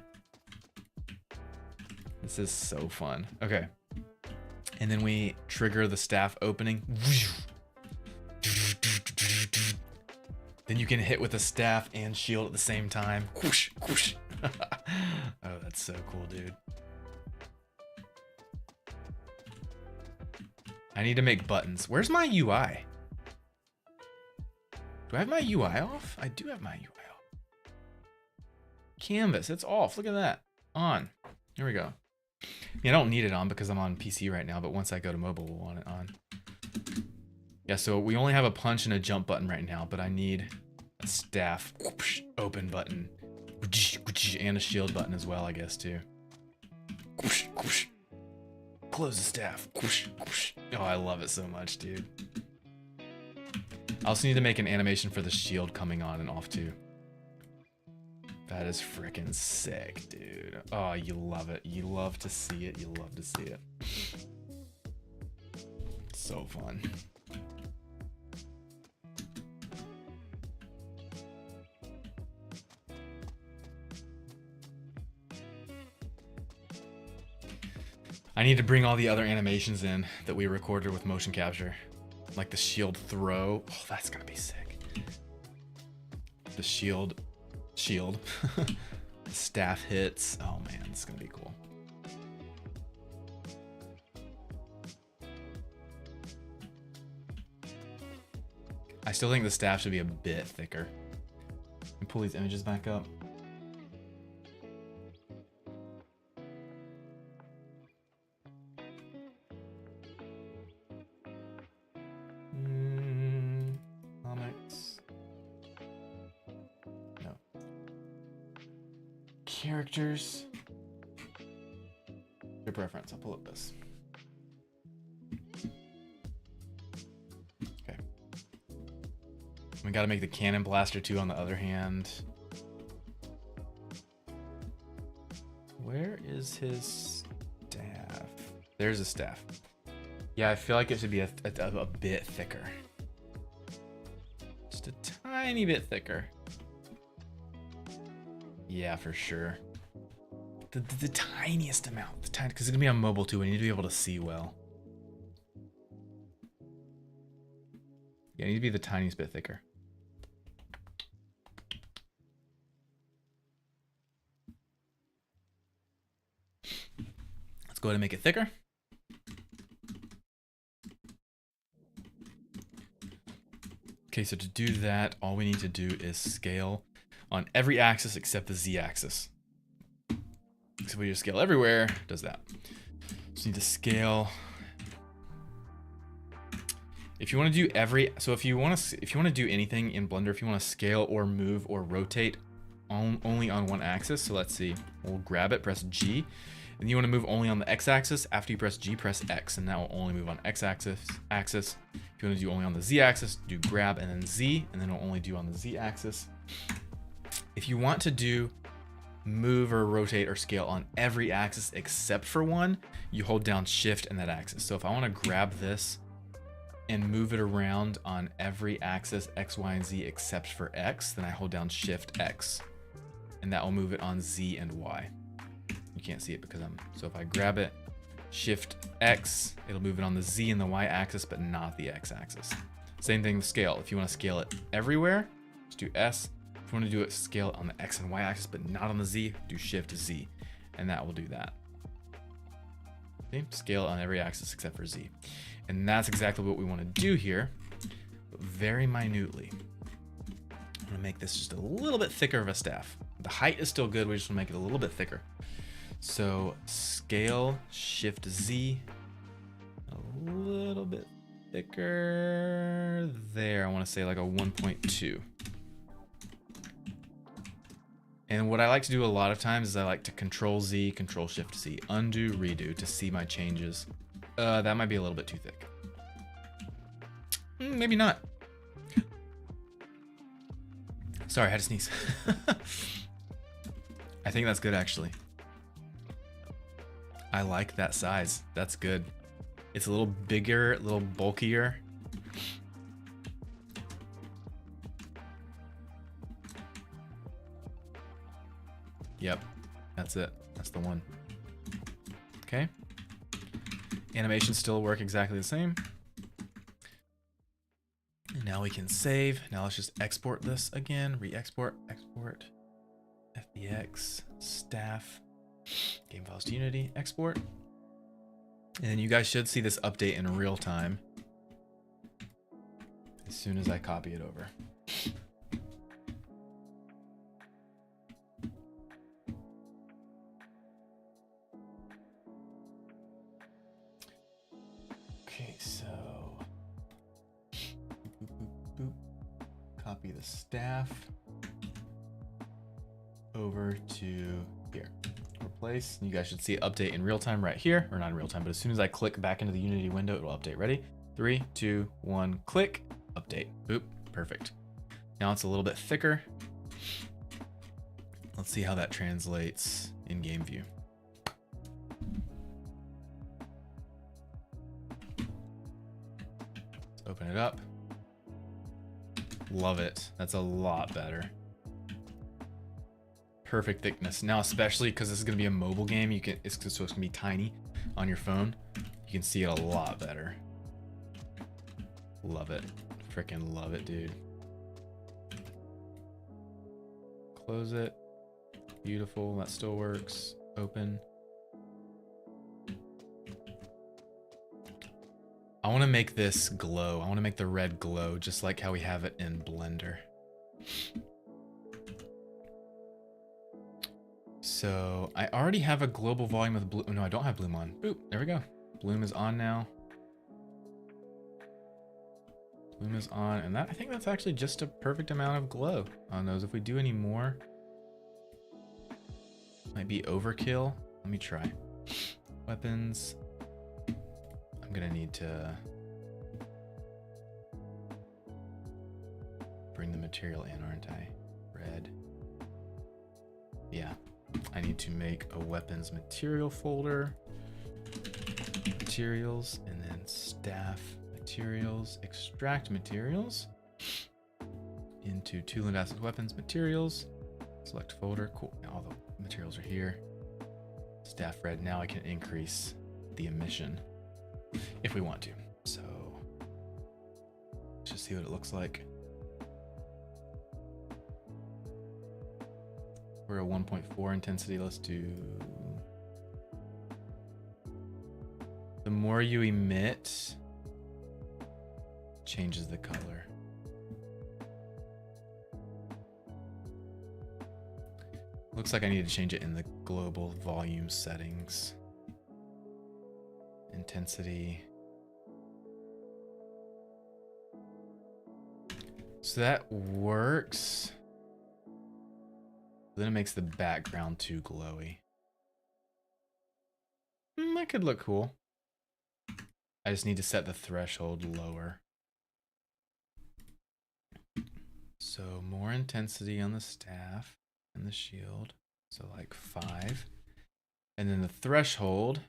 This is so fun. Okay. And then we trigger the staff opening. Then you can hit with the staff and shield at the same time. Whoosh, whoosh. Oh, that's so cool, dude. I need to make buttons. Where's my UI? Do I have my UI off? I do have my UI off. Canvas, it's off. Look at that. On. Here we go. I don't need it on because I'm on PC right now, but once I go to mobile, we'll want it on. Yeah, so we only have a punch and a jump button right now, but I need a staff whoosh, open button and a shield button as well, I guess, too. Whoosh, whoosh. Close the staff. Whoosh, whoosh. Oh, I love it so much, dude. I also need to make an animation for the shield coming on and off, too. That is freaking sick, dude. Oh, you love it. You love to see it. You love to see it. So fun. I need to bring all the other animations in that we recorded with motion capture. Like the shield throw. Oh, that's gonna be sick. The shield. The staff hits. Oh man, it's gonna be cool. I still think the staff should be a bit thicker. Let me pull these images back up. Comics. No. Characters. Your preference. I'll pull up this. Okay. We gotta make the cannon blaster too on the other hand. Where is his staff? There's a staff. Yeah, I feel like it should be a bit thicker. Just a tiny bit thicker. Yeah, for sure. The tiniest amount. The tiny, because it's gonna be on mobile too. We need to be able to see well. Yeah, it needs to be the tiniest bit thicker. Let's go ahead and make it thicker. Okay, so to do that, all we need to do is scale on every axis except the Z-axis. So we just scale everywhere, does that. So you need to scale. If you want to do if you want to do anything in Blender, if you want to scale or move or rotate only on one axis, so let's see, we'll grab it, press G, and you want to move only on the X-axis. After you press G, press X, and that will only move on X-axis. If you want to do only on the Z-axis, do grab and then Z, and then it'll only do on the Z-axis. If you want to do move or rotate or scale on every axis except for one, you hold down Shift and that axis. So if I want to grab this and move it around on every axis X, Y, and Z except for X, then I hold down Shift X, and that will move it on Z and Y. You can't see it because so if I grab it, Shift X, it'll move it on the Z and the Y axis, but not the X axis. Same thing with scale. If you want to scale it everywhere, just do S. If you want to do it scale on the X and Y axis, but not on the Z, do Shift Z, and that will do that. Okay, scale on every axis except for Z. And that's exactly what we want to do here, but very minutely. I'm gonna make this just a little bit thicker of a staff. The height is still good, we just want to make it a little bit thicker. So scale, Shift Z, a little bit thicker there. I want to say like a 1.2. And what I like to do a lot of times is I like to Control Z, Control Shift Z, undo, redo to see my changes. That might be a little bit too thick. Maybe not. Sorry, I had to sneeze. I think that's good actually. I like that size. That's good. It's a little bigger, a little bulkier. Yep, that's it. That's the one. Okay. Animations still work exactly the same. And now we can save. Now let's just export this again. Re-export, export, FBX, staff, game files to Unity, export. And then you guys should see this update in real time as soon as I copy it over. Okay, so boop, boop, boop. Copy the staff over to here. Replace. You guys should see it update in real time right here, or not in real time, but as soon as I click back into the Unity window, it will update. Ready? 3, 2, 1, click, update. Boop, perfect. Now it's a little bit thicker. Let's see how that translates in game view. Let's open it up. Love it. That's a lot better. Perfect thickness. Now, especially because this is going to be a mobile game, it's supposed to be tiny on your phone. You can see it a lot better. Love it. Freaking love it, dude. Close it. Beautiful. That still works. Open. I want to make this glow. I want to make the red glow just like how we have it in Blender. So I already have a global volume of blue. No, I don't have bloom on. Boop. There we go. Bloom is on now. Bloom is on, and that I think that's actually just a perfect amount of glow on those. If we do any more, might be overkill. Let me try. Weapons. I'm gonna need to bring the material in, aren't I? Red. Yeah. I need to make a weapons material folder. Materials, and then staff materials, extract materials into Tooling Acid Weapons materials. Select folder. Cool. Now all the materials are here. Staff red. Now I can increase the emission if we want to. So let's just see what it looks like. We're a 1.4 intensity. Let's do. The more you emit, changes the color. Looks like I need to change it in the global volume settings. Intensity. So that works. Then it makes the background too glowy. That could look cool. I just need to set the threshold lower. So more intensity on the staff and the shield. So like 5. And then the threshold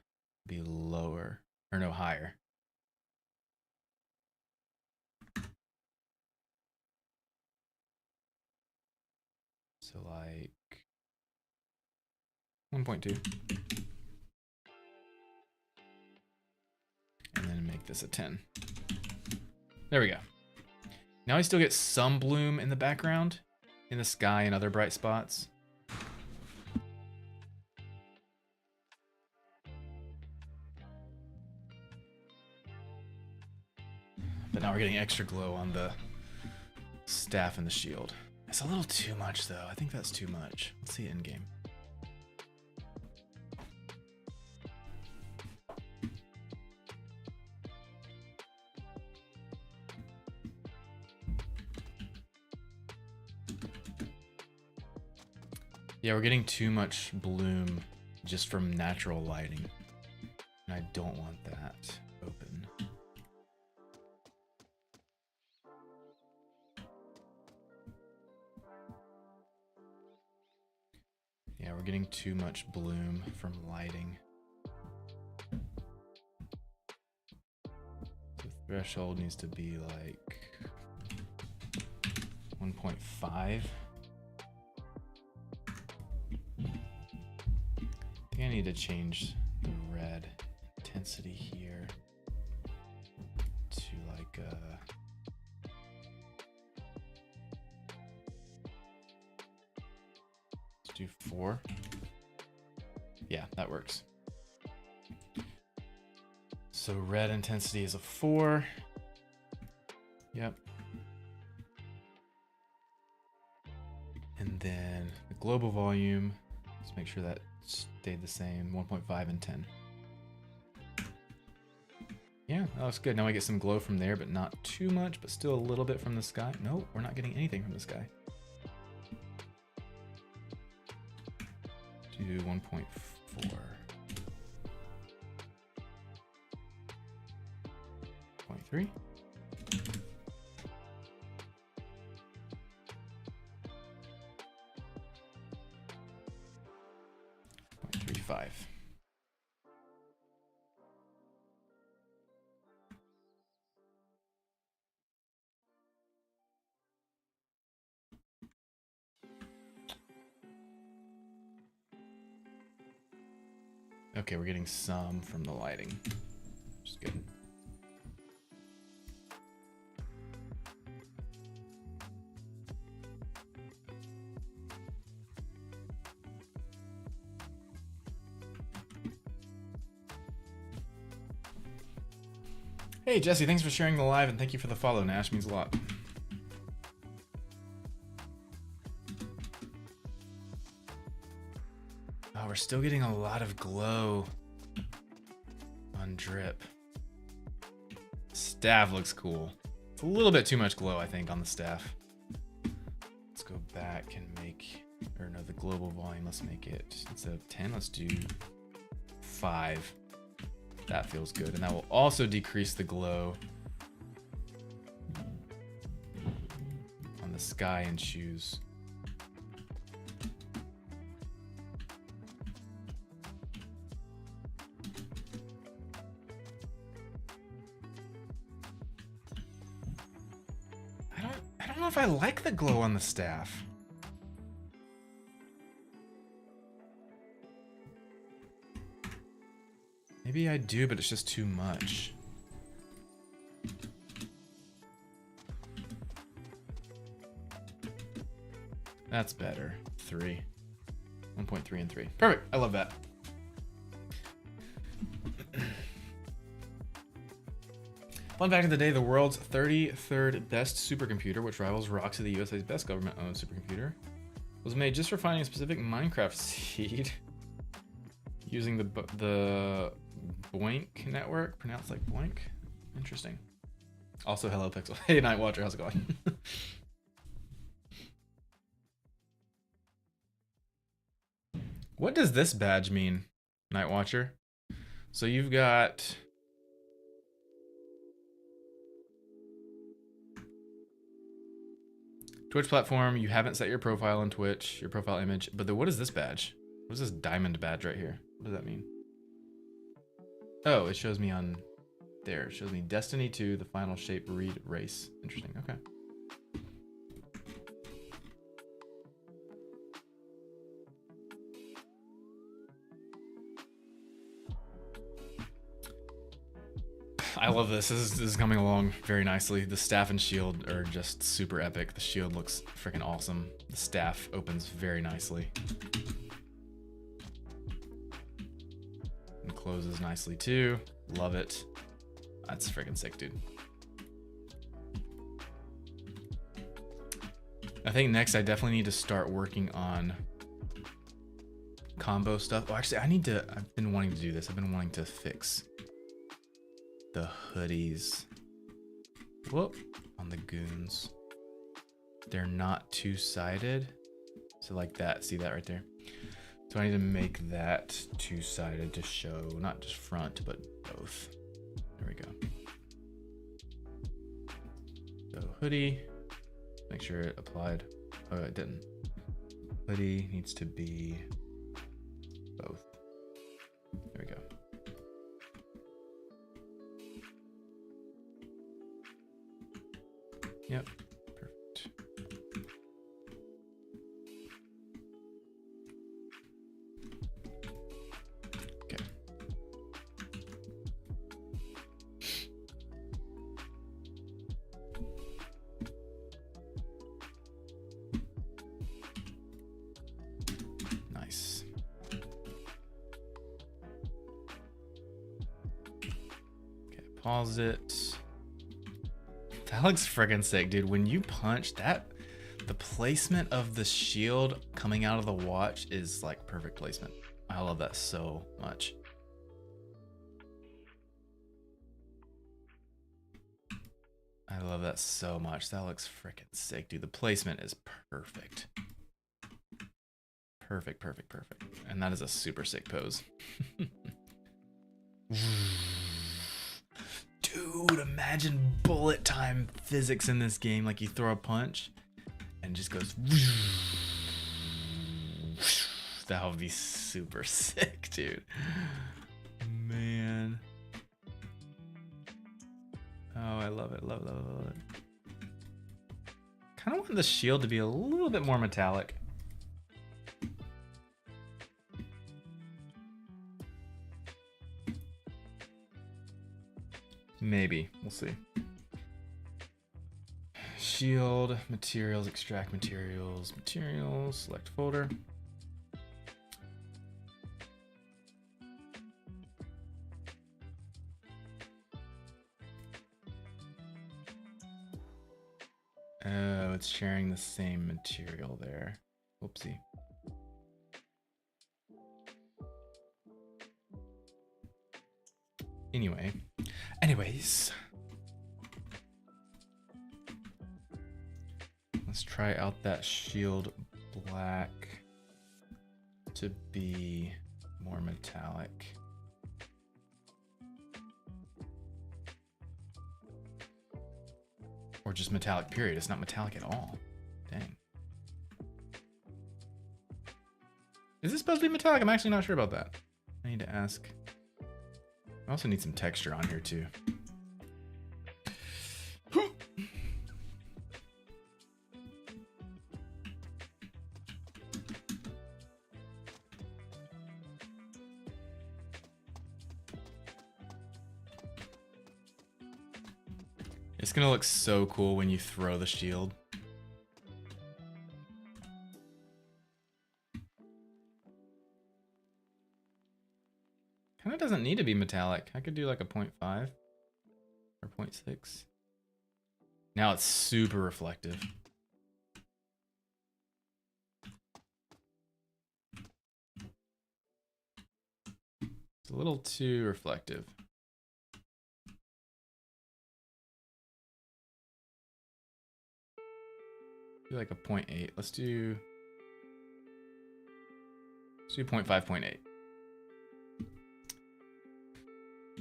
be lower, or no, higher. So like 1.2. And then make this a 10. There we go. Now I still get some bloom in the background, in the sky and other bright spots. But now we're getting extra glow on the staff and the shield. It's a little too much though. I think that's too much. Let's see it in game. Yeah, we're getting too much bloom just from natural lighting. And I don't want that open. Yeah, we're getting too much bloom from lighting. The threshold needs to be like 1.5. I need to change the red intensity here to like let's do 4. Yeah, that works. So red intensity is a 4. Yep. And then the global volume, let's make sure that stayed the same, 1.5 and 10. Yeah, that looks good. Now I get some glow from there, but not too much, but still a little bit from the sky. Nope, we're not getting anything from the sky. Do 1.4. 0.3. 5. Okay, we're getting some from the lighting, which is good. Hey Jesse, thanks for sharing the live and thank you for the follow, Nash, means a lot. Oh, we're still getting a lot of glow on drip. Staff looks cool. It's a little bit too much glow, I think, on the staff. Let's go back and make, or no, the global volume, let's make it, instead of 10, let's do 5. That feels good, and that will also decrease the glow on the sky and shoes. I don't know if I like the glow on the staff. Maybe I do, but it's just too much. That's better. 3. 1.3 and 3. Perfect. I love that. Fun fact of the day, the world's 33rd best supercomputer, which rivals Roxy, the USA's best government-owned supercomputer, was made just for finding a specific Minecraft seed using the Boink network, pronounced like Boink. Interesting. Also, hello Pixel. Hey Nightwatcher, how's it going? What does this badge mean, Nightwatcher? So you've got Twitch platform, you haven't set your profile on Twitch, your profile image, but what is this badge? What is this diamond badge right here? What does that mean? Oh, it shows me on there. It shows me Destiny 2, the final shape read race. Interesting. Okay. I love this. This is coming along very nicely. The staff and shield are just super epic. The shield looks freaking awesome. The staff opens very nicely. And closes nicely too. Love it. That's freaking sick, dude. I think next I definitely need to start working on combo stuff. Oh, actually, I've been wanting to do this. I've been wanting to fix the hoodies. Whoop, on the goons. They're not two-sided. So like that, see that right there? So I need to make that two-sided to show not just front, but both. There we go. So hoodie, make sure it applied. Oh, it didn't. Hoodie needs to be both. There we go. Yep, perfect. Okay. Nice. Okay, pause it. That looks friggin' sick, dude. When you punch that, the placement of the shield coming out of the watch is like perfect placement. I love that so much. I love that so much. That looks freaking sick, dude. The placement is perfect. Perfect, perfect, perfect. And that is a super sick pose. Dude, imagine bullet time physics in this game. Like you throw a punch and just goes. That would be super sick, dude. Man. Oh, I love it, love it, love it, love it. Kind of want the shield to be a little bit more metallic. Maybe, we'll see. Shield, materials, extract materials, materials, select folder. Oh, it's sharing the same material there. Whoopsie. Anyways. Let's try out that shield black to be more metallic. Or just metallic, period. It's not metallic at all. Dang. Is this supposed to be metallic? I'm actually not sure about that. I need to ask. I also need some texture on here too. It's gonna look so cool when you throw the shield. Kinda doesn't need to be metallic. I could do like a 0.5 or 0.6. Now it's super reflective. It's a little too reflective. Do like a 0.8. Let's do 0.5, 0.8.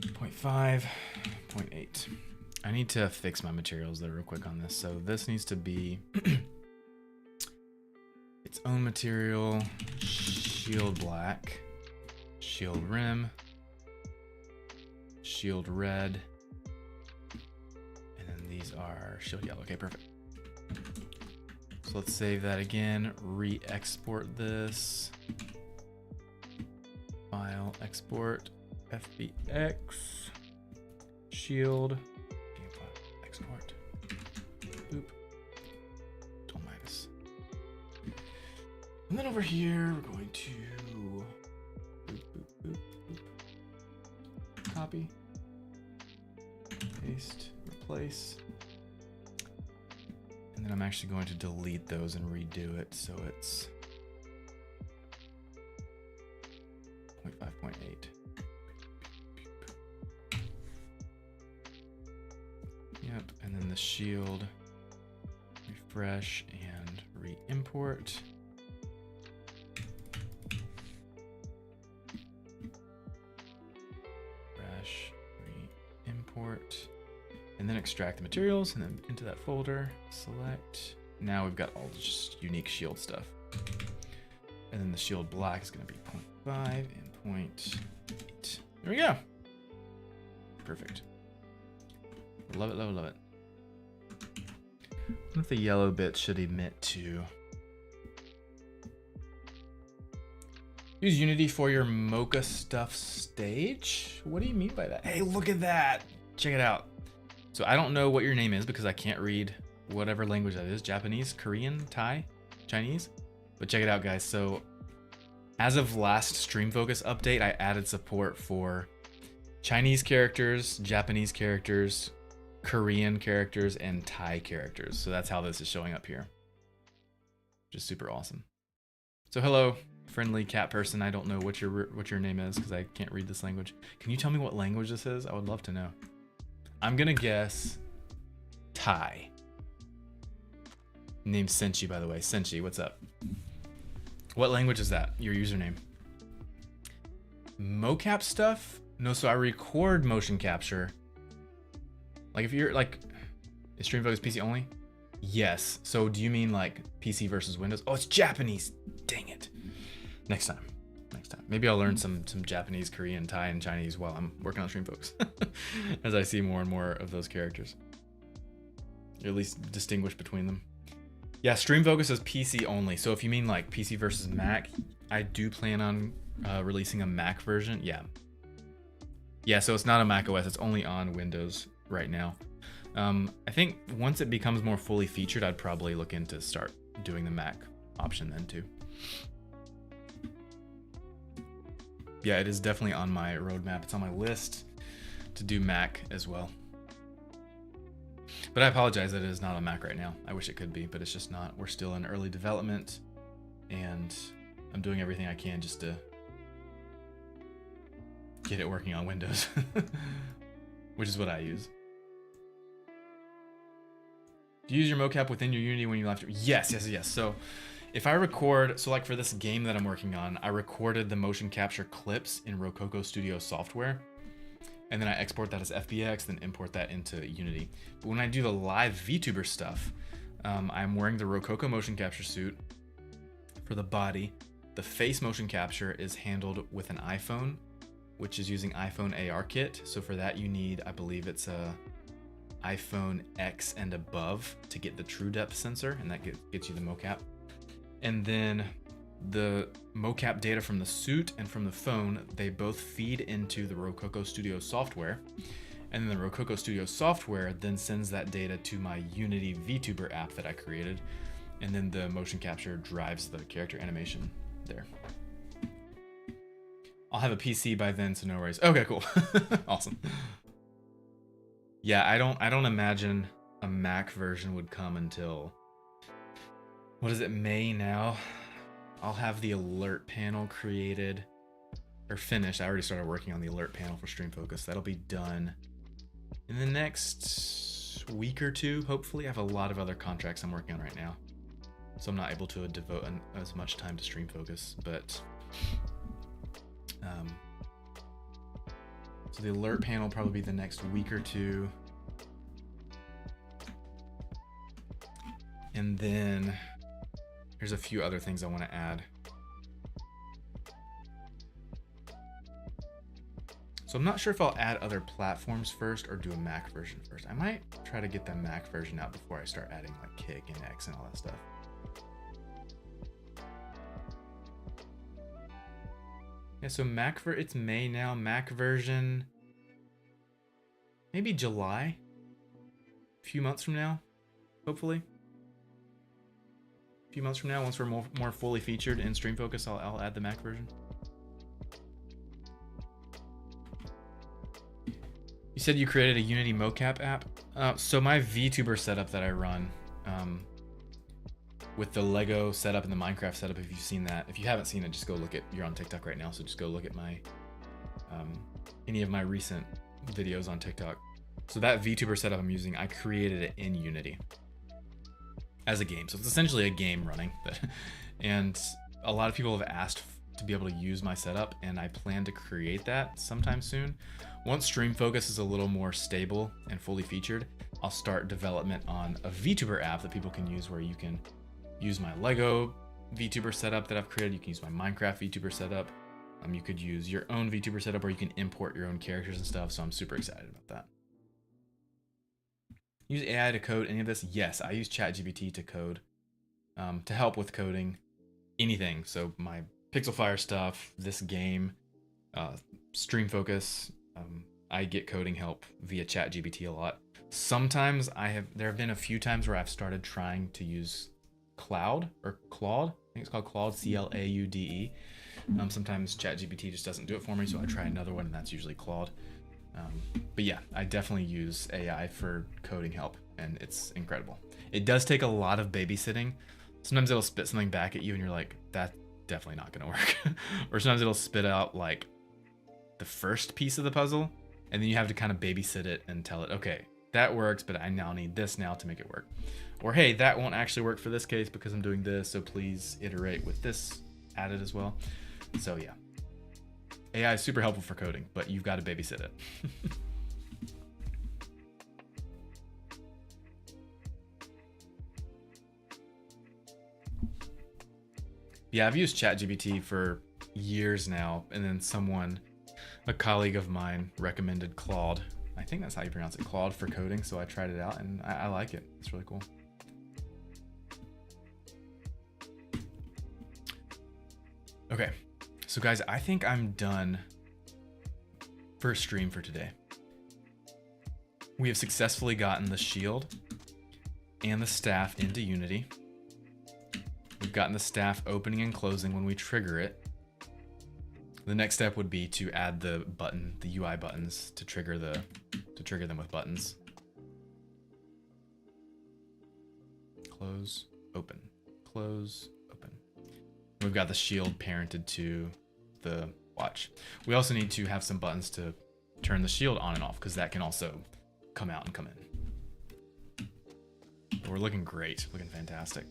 0.5, 0.8. I need to fix my materials though real quick on this. So this needs to be its own material, shield black, shield rim, shield red, and then these are shield yellow. Okay, perfect. So let's save that again, re-export this. File, export, FBX, shield, export, boop, tool minus. And then over here, we're going to boop, boop, boop, boop. Copy, paste, replace. And then I'm actually going to delete those and redo it so it's 0.5, 0.8. Yep, and then the shield, refresh and re-import. Refresh, re-import. And then extract the materials and then into that folder, select. Now we've got all just unique shield stuff. And then the shield black is gonna be 0.5 and 0.8. There we go. Perfect. Love it, love it, love it. I wonder if the yellow bit should emit to. Use Unity for your Mocha Stuff stage? What do you mean by that? Hey, look at that. Check it out. So I don't know what your name is because I can't read whatever language that is. Japanese, Korean, Thai, Chinese. But check it out, guys. So as of last Stream Focus update, I added support for Chinese characters, Japanese characters, Korean characters, and Thai characters. So that's how this is showing up here. Just super awesome. So hello, friendly cat person. I don't know what your name is because I can't read this language. Can you tell me what language this is? I would love to know. I'm gonna guess Thai. Name's Senchi, by the way. Senchi, what's up? What language is that? Your username? Mocap stuff? No, so I record motion capture. Like if you're like, is Stream Focus PC only? Yes. So do you mean like PC versus Windows? Oh, it's Japanese. Dang it. Next time. Maybe I'll learn some Japanese, Korean, Thai, and Chinese while I'm working on StreamFocus, as I see more and more of those characters. Or at least distinguish between them. Yeah, StreamFocus is PC only. So if you mean like PC versus Mac, I do plan on releasing a Mac version. Yeah, so it's not a Mac OS. It's only on Windows right now. I think once it becomes more fully featured, I'd probably look into start doing the Mac option then too. Yeah, it is definitely on my roadmap. It's on my list to do Mac as well. But I apologize that it is not on Mac right now. I wish it could be, but it's just not. We're still in early development, and I'm doing everything I can just to get it working on Windows, which is what I use. Do you use your mocap within your Unity when you live stream? Yes. So if I record, so like for this game that I'm working on, I recorded the motion capture clips in Rococo Studio software, and then I export that as FBX, then import that into Unity. But when I do the live VTuber stuff, I'm wearing the Rococo motion capture suit for the body. The face motion capture is handled with an iPhone, which is using iPhone ARKit. So for that you need, I believe it's a iPhone X and above to get the true depth sensor, and that gets you the mocap. And then the mocap data from the suit and from the phone, they both feed into the Rococo Studio software. And then the Rococo Studio software then sends that data to my Unity VTuber app that I created. And then the motion capture drives the character animation there. I'll have a PC by then, so no worries. Okay, cool. Awesome. Yeah, I don't imagine a Mac version would come until, what is it, May now? I'll have the alert panel created or finished. I already started working on the alert panel for StreamFocus. That'll be done in the next week or two, hopefully. I have a lot of other contracts I'm working on right now, so I'm not able to devote as much time to StreamFocus, but so the alert panel will probably be the next week or two. And then there's a few other things I want to add. So I'm not sure if I'll add other platforms first or do a Mac version first. I might try to get the Mac version out before I start adding like Kick and X and all that stuff. Yeah, so it's May now. Mac version, maybe July, a few months from now, hopefully. A few months from now, once we're more fully featured in StreamFocus, I'll add the Mac version. You said you created a Unity mocap app. So my VTuber setup that I run, with the Lego setup and the Minecraft setup, if you've seen that. If you haven't seen it, just go look at, you're on TikTok right now, so just go look at my any of my recent videos on TikTok. So that VTuber setup I'm using, I created it in Unity as a game. So it's essentially a game running. And a lot of people have asked to be able to use my setup, and I plan to create that sometime soon. Once StreamFocus is a little more stable and fully featured, I'll start development on a VTuber app that people can use, where you can use my Lego VTuber setup that I've created. You can use my Minecraft VTuber setup. You could use your own VTuber setup, or you can import your own characters and stuff. So I'm super excited about that. Use AI to code any of this? Yes, I use ChatGPT to code, to help with coding anything. So my Pixelfire stuff, this game, StreamFocus, I get coding help via ChatGPT a lot. Sometimes there have been a few times where I've started trying to use Claude. I think it's called Claude, Claude. Sometimes ChatGPT just doesn't do it for me, so I try another one, and that's usually Claude. But yeah, I definitely use AI for coding help, and it's incredible. It does take a lot of babysitting. Sometimes it'll spit something back at you, and you're like, that's definitely not gonna work. Or sometimes it'll spit out like the first piece of the puzzle, and then you have to kind of babysit it and tell it, okay, that works, but I now need this now to make it work. Or hey, that won't actually work for this case because I'm doing this, so please iterate with this added as well. So yeah, AI is super helpful for coding, but you've got to babysit it. Yeah, I've used ChatGPT for years now, and then a colleague of mine, recommended Claude. I think that's how you pronounce it, Claude, for coding. So I tried it out, and I like it. It's really cool. Okay, so guys, I think I'm done for stream for today. We have successfully gotten the shield and the staff into Unity. We've gotten the staff opening and closing when we trigger it. The next step would be to add the UI buttons to trigger them with buttons. Close, open, close, open. We've got the shield parented to the watch. We also need to have some buttons to turn the shield on and off, because that can also come out and come in. But we're looking great, looking fantastic.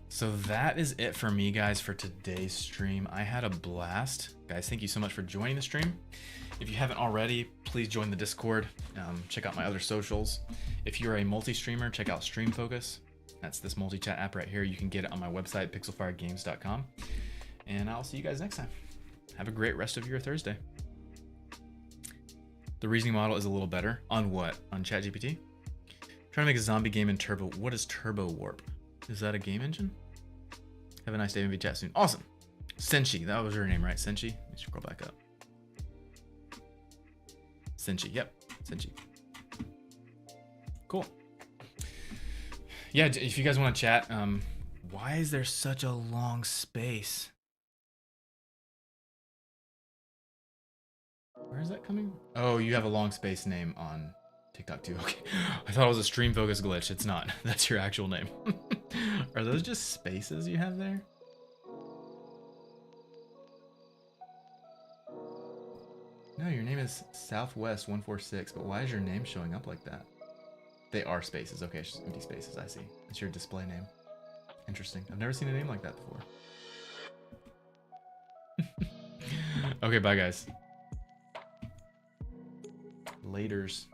So that is it for me, guys, for today's stream. I had a blast. Guys, thank you so much for joining the stream. If you haven't already, please join the Discord. Check out my other socials. If you're a multi-streamer, check out StreamFocus. That's this multi-chat app right here. You can get it on my website, pixelfiregames.com. And I'll see you guys next time. Have a great rest of your Thursday. The reasoning model is a little better. On what? On ChatGPT? Trying to make a zombie game in Turbo. What is Turbo Warp? Is that a game engine? Have a nice day. Maybe chat soon. Awesome. Senshi. That was her name, right? Senshi? Let me scroll back up. Senshi. Yep. Senshi. Cool. Yeah, if you guys want to chat, why is there such a long space? Where is that coming? Oh, you have a long space name on TikTok too. Okay. I thought it was a stream focus glitch. It's not. That's your actual name. Are those just spaces you have there? No, your name is Southwest146, but why is your name showing up like that? They are spaces. Okay, it's just empty spaces. I see. It's your display name. Interesting. I've never seen a name like that before. Okay, bye guys. Laters.